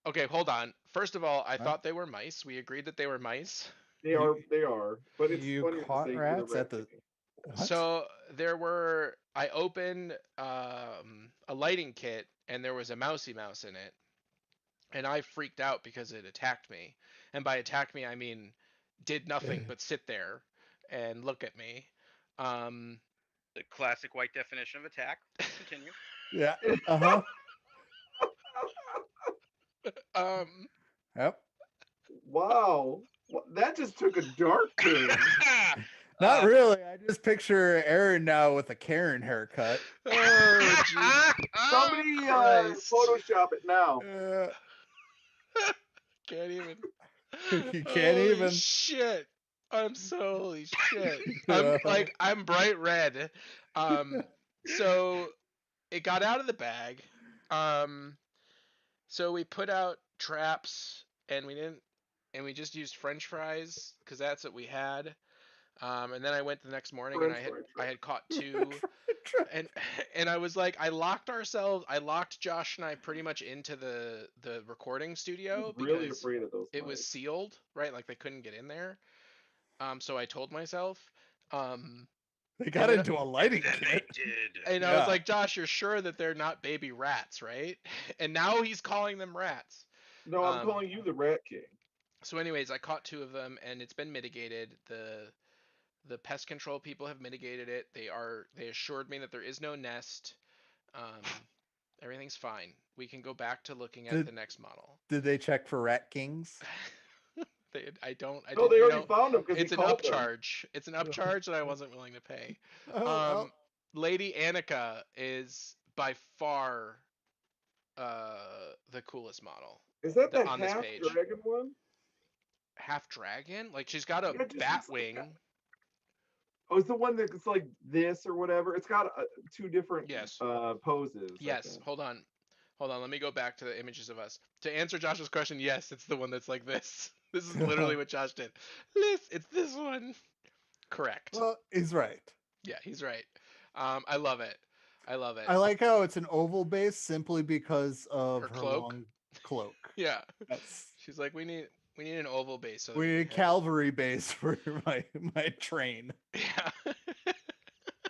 Okay, hold on. First of all, I What? thought they were mice. We agreed that they were mice. They You are, they are. But it's you funnier to caught say You're the rats Rat at the King. what? So I opened a lighting kit and there was a mousy mouse in it. And I freaked out because it attacked me. And by attack me, I mean did nothing but sit there and look at me. Um, The classic white definition of attack. Continue. Yeah. Uh-huh. um, Yep. Wow. That just took a dark turn. Not uh, really. I just picture Aaron now with a Karen haircut. oh, jeez. Somebody Christ. Photoshop it now. Can't even. You can't Holy even. shit. Holy shit. Uh, I'm bright red. So it got out of the bag. So we put out traps and we just used French fries because that's what we had. And then I went the next morning and French fry I truck. had caught two and and I was like I locked Josh and I pretty much into the recording I was studio really because afraid of those it was mice. sealed, right? Like they couldn't get in there. So I told myself. They And got then into a And lighting then they kit. did. and I was Yeah. like, Josh, you're sure that they're not baby rats, right? And now he's calling them rats. No, I'm Um, calling you the Rat King. so anyways, I caught two of them and it's been mitigated. The pest control people have mitigated it. They assured me that there is no nest. Um, Everything's fine. We can go back to looking at Did the next model. did they check for rat kings? I No, didn't, they already found them because he it's an called them. upcharge. It's an upcharge that I wasn't willing to pay. Oh well. Lady Annika is by far the coolest model Is that the on this half page. dragon one? Half dragon? Like she's got a Yeah, it just bat looks like that. wing. Oh, it's the one that's like this or whatever. It's got two different Yes. poses. I Yes. think. Hold on. Let me go back to the images of us. To answer Josh's question, yes, it's the one that's like this. This is literally what Josh did. It's this one. Correct. Well, he's right. Yeah, he's right. I love it. I love it. I like how it's an oval base simply because of Her her cloak. long cloak. Yeah. That's She's like, we need an oval base so that we we need a can have- cavalry base for my train. Yeah.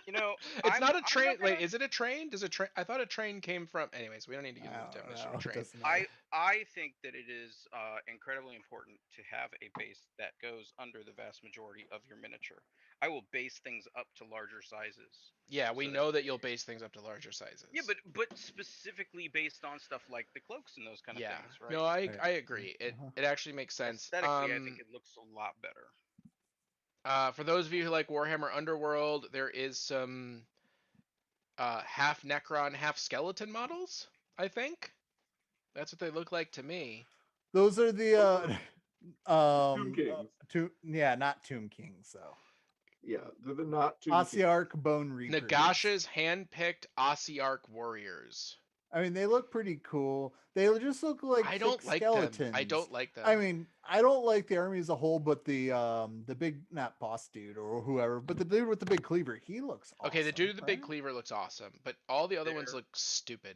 You know, It's I'm not a I'm train. not gonna. Wait, is it a train? Does a train? I thought a train came from. Anyways, we don't need to get into the I don't definition know. of It train. doesn't matter. I think that it is incredibly important to have a base that goes under the vast majority of your miniature. I will base things up to larger sizes. Yeah, we So that know that you'll base things up to larger sizes. yeah, but specifically based on stuff like the cloaks and those kind of yeah, things, right? no, Right. I agree. Uh-huh. It actually makes sense. Aesthetically, I think it looks a lot better. For those of you who like Warhammer Underworld, there is some half Necron, half skeleton models. I think that's what they look like to me. Those are the Tomb Kings. not Tomb Kings though. Yeah, they're not Tomb Kings. Ossiarch Bone Reapers. Nagash's hand-picked Ossiarch warriors. I mean, they look pretty cool. They just look like I thick don't like skeletons. them. I don't like them. I mean, I don't like the army as a whole, but the big not boss dude or whoever, but the dude with the big cleaver, he looks awesome. Okay, the dude with the big right? cleaver looks awesome, but all the other ones There- look stupid.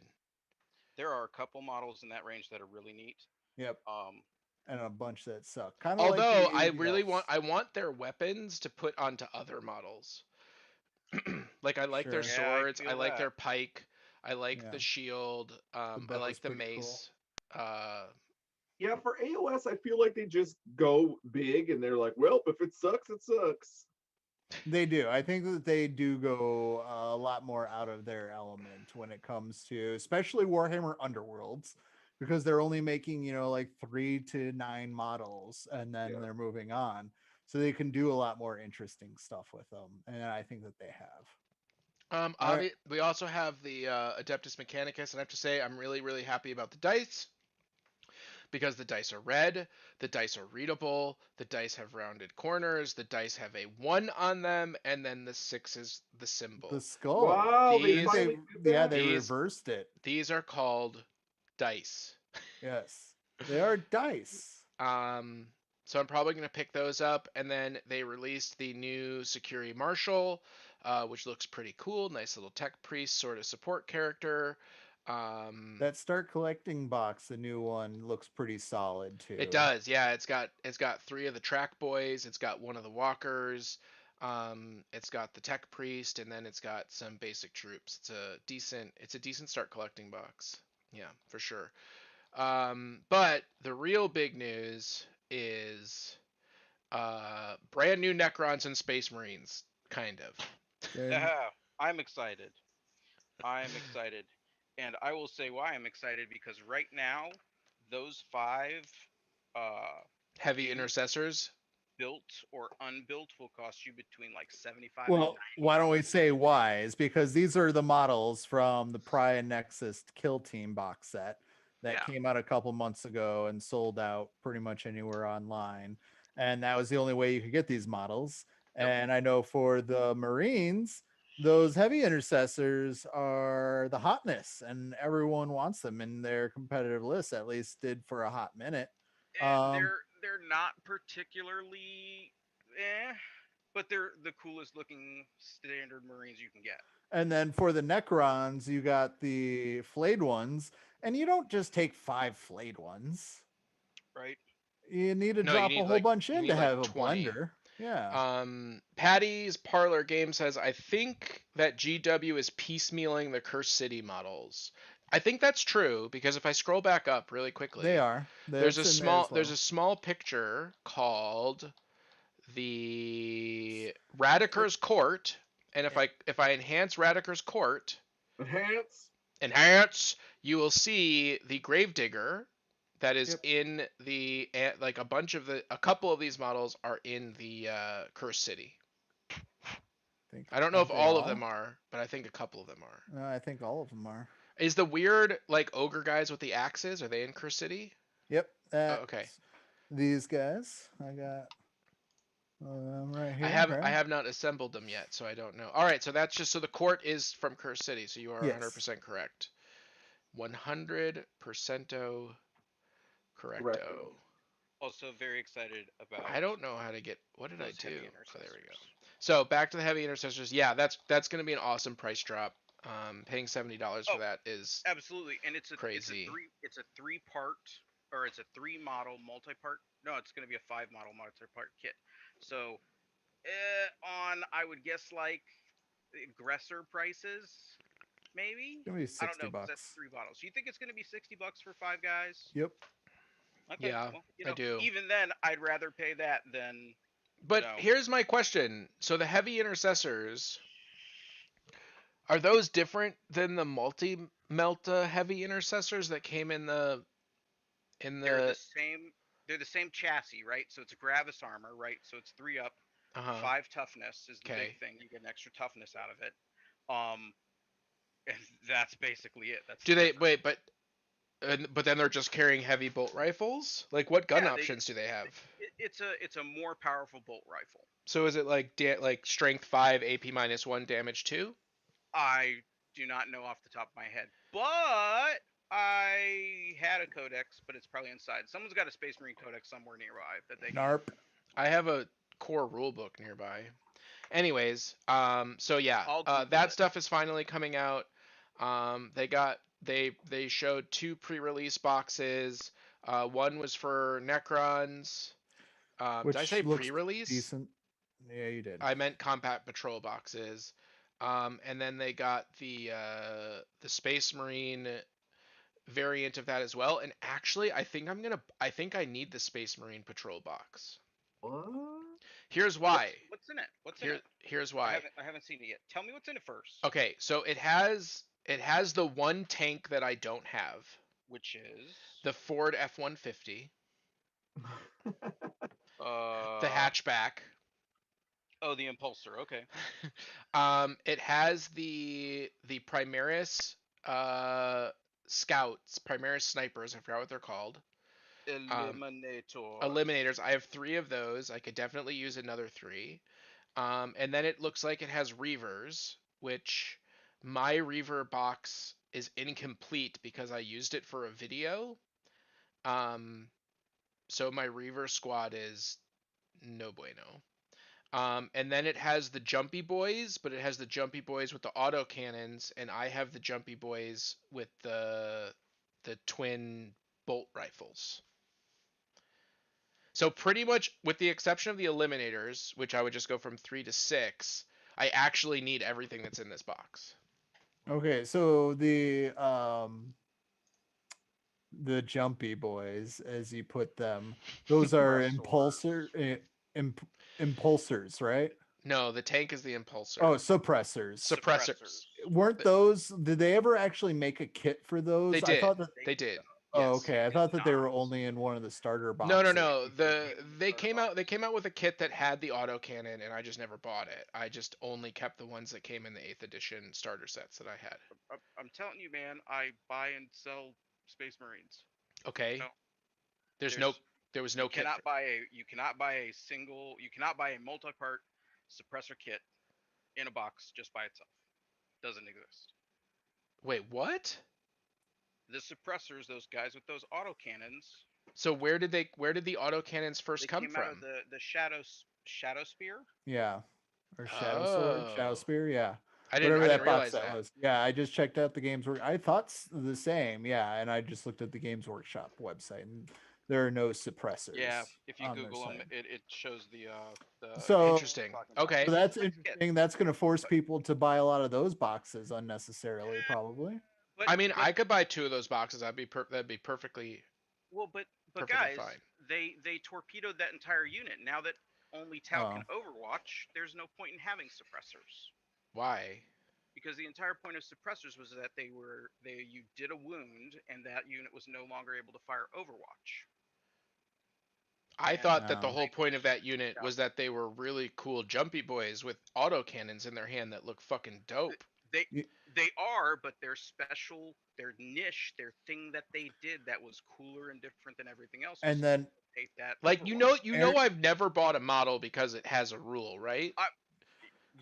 There are a couple models in that range that are really neat. Yep, Um, and a bunch that suck. Kind of Although like the I 80 really elves. want their weapons to put onto other models. Like I like their Sure. Yeah, I swords, I feel like that. their pike, I like Yeah. the shield, I bow's like the pretty cool. mace. Yeah, for AOS, I feel like they just go big and they're like, well, if it sucks, it sucks. They do. I think that they do go a lot more out of their element when it comes to, especially Warhammer Underworlds, because they're only making, like 3 to 9 models, and then Yeah. they're moving on. So they can do a lot more interesting stuff with them, and I think that they have. All right. We also have the Adeptus Mechanicus, and I have to say I'm really, really happy about the dice because the dice are red, the dice are readable, the dice have rounded corners, the dice have a 1 on them, and then the 6 is the symbol. The skull. Wow, they These- finally did Yeah, that. they These- reversed it. These are called dice. Yes, they are dice. So I'm probably going to pick those up, and then they released the new Security Marshal, which looks pretty cool. Nice little tech priest sort of support character. That Start Collecting box, the new one, looks pretty solid too. It does, yeah. It's got 3 of the track boys. It's got 1 of the walkers. It's got the tech priest, and then it's got some basic troops. It's a decent Start Collecting box. Yeah, for sure. But the real big news is brand new Necrons and Space Marines, kind of. And I'm excited. I'm excited. And I will say why I'm excited, because right now, those 5 uh, Heavy units, Intercessors. built or unbuilt, will cost you between like 75 well, and why don't we say why? Is because these are the models from the Pry and Nexus Kill Team box set that Yeah. came out a couple months ago and sold out pretty much anywhere online. And that was the only way you could get these models. Yep. And I know for the Marines, those heavy intercessors are the hotness, and everyone wants them in their competitive list, at least did for a hot minute. And they're not particularly but they're the coolest looking standard Marines you can get. And then for the Necrons, you got the flayed ones, and you don't just take 5 flayed ones. Right? You need to No, you drop need, a whole like- bunch you in need, to like, have a 20. blender. Yeah. Patty's Parlor Game says, I think that GW is piecemealing the Cursed City models. I think that's true, because if I scroll back up really quickly, They are. there's a That's in there as well. small picture called the Radiker's Court, and if I enhance Radiker's Court, enhance, you will see the Gravedigger that is Yep. in the like a couple of these models are in the Cursed City. I don't know if Aren't they all of them are, but I think a couple of them are. No, I think all of them are. Is the weird like ogre guys with the axes, are they in Cursed City? Yep. Okay. These guys. I got them right here. I have not assembled them yet, so I don't know. All right, so that's just so the court is from Cursed City, so you are Yes. 100% correct. 100% correcto. Also very excited about I don't know how to get. What did I those do? heavy Oh, there we go. intercessors. So back to the heavy intercessors. Yeah, that's going to be an awesome price drop. Paying $70 for Oh, that is Absolutely, and crazy. it's a 3-part, or it's a 3-model multi-part. No, it's going to be a 5-model multi-part kit. So, on I would guess like aggressor prices, maybe. It's gonna be I don't know, 60 'cause that's bucks. 3 bottles. You think it's going to be $60 for 5 guys? Yep. Okay. Yeah, well, I do. Even then, I'd rather pay that than. But No. here's my question. So the heavy intercessors, are those different than the multi-melta heavy intercessors that came in the They're the same. They're the same chassis, right? So it's a Gravis armor, right? So it's 3 up, uh-huh. 5 toughness is the Okay. big thing. You get an extra toughness out of it. And that's basically it. That's Do the they difference. wait, but then they're just carrying heavy bolt rifles? Like what gun Yeah, options do they have? It's a more powerful bolt rifle. So is it like like strength 5 AP -1 damage 2? I do not know off the top of my head, but I had a codex, but it's probably inside. Someone's got a Space Marine codex somewhere nearby that they can. Narp. I have a core rulebook nearby. Anyways, so yeah, I'll Google that it. stuff is finally coming out. They showed 2 pre-release boxes. One was for Necrons. Did I say looks pre-release? decent. Yeah, you did. I meant combat patrol boxes. And then they got the Space Marine variant of that as well. And actually, I think I need the Space Marine patrol box. What? Here's why. What's in it? What's in it? Here's why. I haven't seen it yet. Tell me what's in it first. Okay, so it has the one tank that I don't have, Which is the Ford F-150, the uh hatchback. oh, the impulsor. Okay. It has the Primaris scouts, Primaris snipers. I forgot what they're called. Um, Eliminator. Eliminators. I have 3 of those. I could definitely use another 3. And then it looks like it has Reavers, which my Reaver box is incomplete because I used it for a video. Um, so my Reaver squad is no bueno. And then it has the Jumpy Boys, but it has the Jumpy Boys with the auto cannons, and I have the Jumpy Boys with the twin bolt rifles. So pretty much, with the exception of the Eliminators, which I would just go from 3 to 6, I actually need everything that's in this box. Okay, so the jumpy boys, as you put them, those are impulsors, right? No, the tank is the Impulsor. Oh, suppressors. Suppressors. Weren't those? Did they ever actually make a kit for those? They did. I thought that. They did. Oh, Yes. okay. I thought that they were only in one of the starter No, boxes. no. They came out with a kit that had the autocannon, and I just never bought it. I just only kept the ones that came in the 8th edition starter sets that I had. I'm telling you, man. I buy and sell Space Marines. Okay. No, There was no kit. You cannot buy a single. You cannot buy a multi-part suppressor kit in a box just by itself. Doesn't exist. Wait, what? The suppressors, those guys with those autocannons, So where did the autocannons first come came out of from? the shadow spear. Yeah, or shadow sword, shadow Oh. spear. Yeah, I whatever didn't that box realize set that. was. Yeah, I just checked out the Games Work. I thought the same. Yeah, and I just looked at the Games Workshop website, and there are no suppressors. Yeah, if you on their Google them, site. it shows the So- Interesting. talking about. Okay. So that's It's a kit. interesting. That's going to force people to buy a lot of those boxes unnecessarily, probably. But I mean, I could buy 2 of those boxes. That'd be perfectly well, but perfectly guys, fine. they torpedoed that entire unit. Now that only Tau can Overwatch, there's no point in having suppressors. Why? Because the entire point of suppressors was that you did a wound and that unit was no longer able to fire Overwatch. I And thought that the whole they point of pushed that unit was that they were really cool jumpy boys with autocannons in their hand that look fucking dope. They are, but their special, their niche, their thing that they did that was cooler and different than everything else. Was And then, take that like Overwatch. I've never bought a model because it has a rule, right?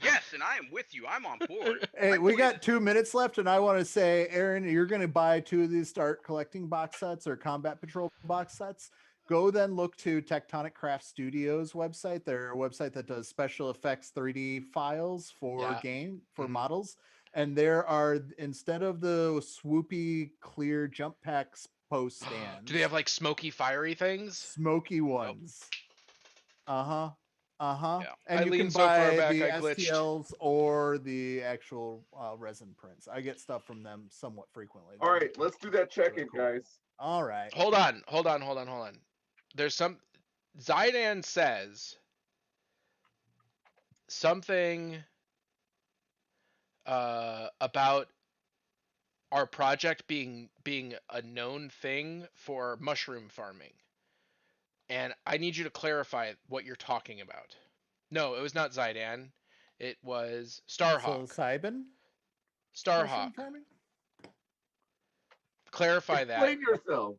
Yes, and I am with you. I'm on board. hey, we got 2 minutes left, and I want to say, Aaron, you're going to buy 2 of these start collecting box sets or Combat Patrol box sets. Go then look to Tectonic Craft Studios website. They're a website that does special effects 3D files for models. And there are, instead of the swoopy clear jump packs post stands, Do they have like smoky fiery things? smoky ones? Yeah. And I you can leaned so far buy back, the I glitched. STLs or the actual resin prints. I get stuff from them somewhat frequently. All right, let's do that check-in, guys. All right. Hold on. There's some Zydan says something about our project being a known thing for mushroom farming. And I need you to clarify what you're talking about. No, it was not Zydan. It was Starhawk. Psilocybin? Starhawk. Farming? Clarify that. Explain yourself.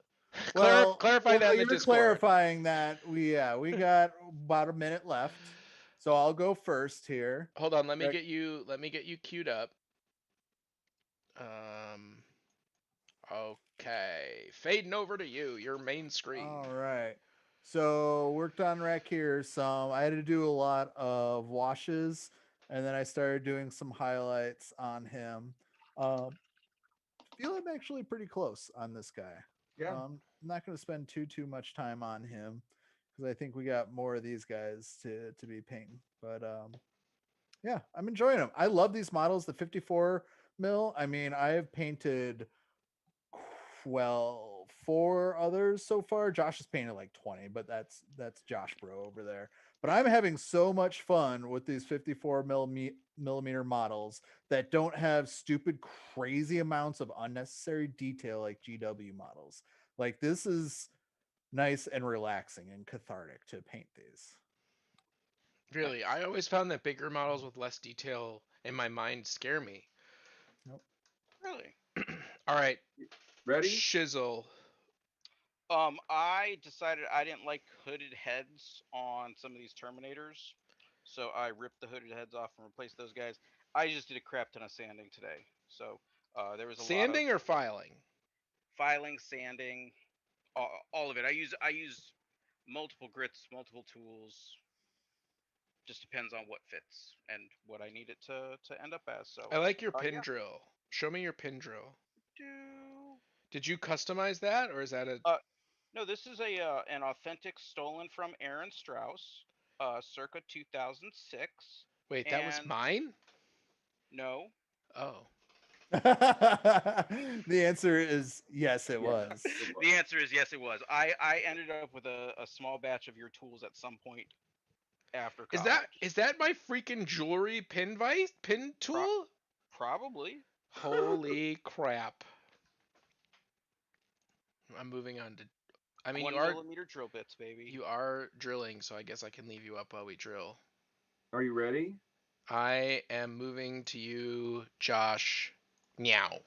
Well, clarify that in the you're Discord. clarifying that we got about a minute left. So I'll go first here. Hold on, let me get you queued up. Okay. Fading over to you, your main screen. All right. So worked on Rack here some. I had to do a lot of washes, and then I started doing some highlights on him. Feel I'm actually pretty close on this guy. Yeah. I'm not going to spend too much time on him because I think we got more of these guys to be painting. But yeah, I'm enjoying them. I love these models. The 54 mil. I mean, I have painted 4 others so far. Josh has painted like 20, but that's Josh bro over there. But I'm having so much fun with these 54 millimeter models that don't have stupid, crazy amounts of unnecessary detail like GW models. Like this is nice and relaxing and cathartic to paint these. Really, Nice. I always found that bigger models with less detail in my mind scare me. Nope. Really? All right, Ready? Shizzle. I decided I didn't like hooded heads on some of these Terminators, so I ripped the hooded heads off and replaced those guys. I just did a crap ton of sanding today, so there was a lot of Sanding or filing? filing, sanding, all of it. I use multiple grits, multiple tools. Just depends on what fits and what I need it to end up as. So, I like your pin yeah. drill. Show me your pin drill. Do Did you customize that, or is that a? uh no, this is a an authentic stolen from Aaron Strauss, circa 2006, Wait, that was and mine? no, Oh. The answer is yes, it Yeah. was. It was. the answer is yes, it was. I ended up with a small batch of your tools at some point after Is that college. is that my freaking jewelry pin Pro- tool? Probably. Holy crap. I'm moving on to I mean you One are millimeter drill bits, baby. you are drilling, so I guess I can leave you up while we drill. Are you ready? I am moving to you, Josh. Meow.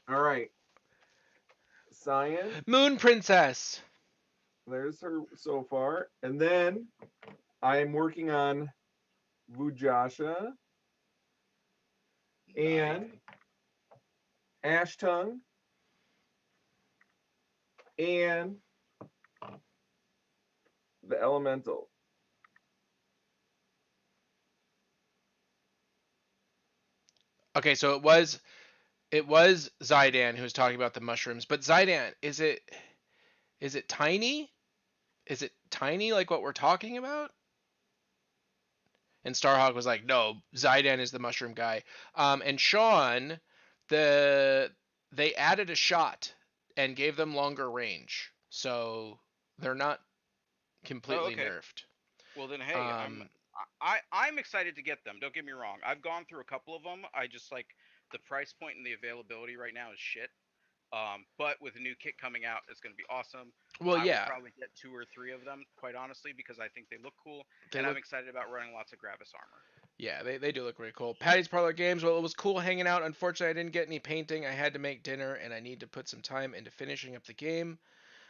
All right. Cyan, Moon Princess. there's her so far. And then I'm working on Vujasha and Nice. Ash Tongue and the Elemental. Okay, so it was Zydan who was talking about the mushrooms, but Zydan, is it tiny? Is it tiny like what we're talking about? And Starhawk was like, no, Zydan is the mushroom guy. And Sean, the they added a shot and gave them longer range, so they're not Oh, completely okay. nerfed. Well then, hey, Um, I'm excited to get them. Don't get me wrong. I've gone through a couple of them. I just like the price point and the availability right now is shit. But with a new kit coming out, it's going to be awesome. well, I will yeah, probably get 2 or 3 of them, quite honestly, because I think they look cool, they and I'm look excited about running lots of Gravis armor. yeah, they do look really cool. Patty's Parlor Games, well, it was cool hanging out. Unfortunately, I didn't get any painting. I had to make dinner, and I need to put some time into finishing up the game.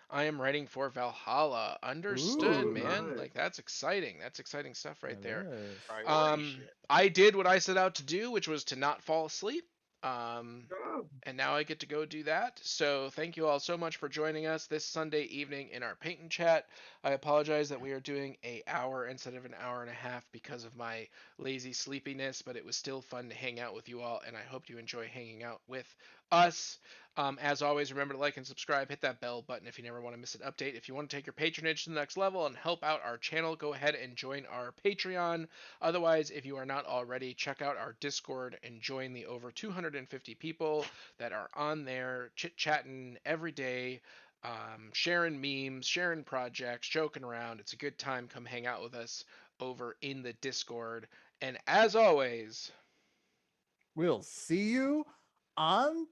I am writing for Valhalla. Understood, Ooh, Ooh, man. nice. Like that's exciting. That's exciting stuff right that there. is. Priority shit. I did what I set out to do, which was to not fall asleep. Um, Job. and now I get to go do that. So thank you all so much for joining us this Sunday evening in our paint and chat. I apologize that we are doing an hour instead of an hour and a half because of my lazy sleepiness, but it was still fun to hang out with you all, and I hope you enjoy hanging out with us. As always, remember to like and subscribe. Hit that bell button if you never want to miss an update. If you want to take your patronage to the next level and help out our channel, go ahead and join our Patreon. Otherwise, if you are not already, check out our Discord and join the over 250 people that are on there chit-chatting every day, sharing memes, sharing projects, joking around. It's a good time. Come hang out with us over in the Discord. And as always, We'll see you on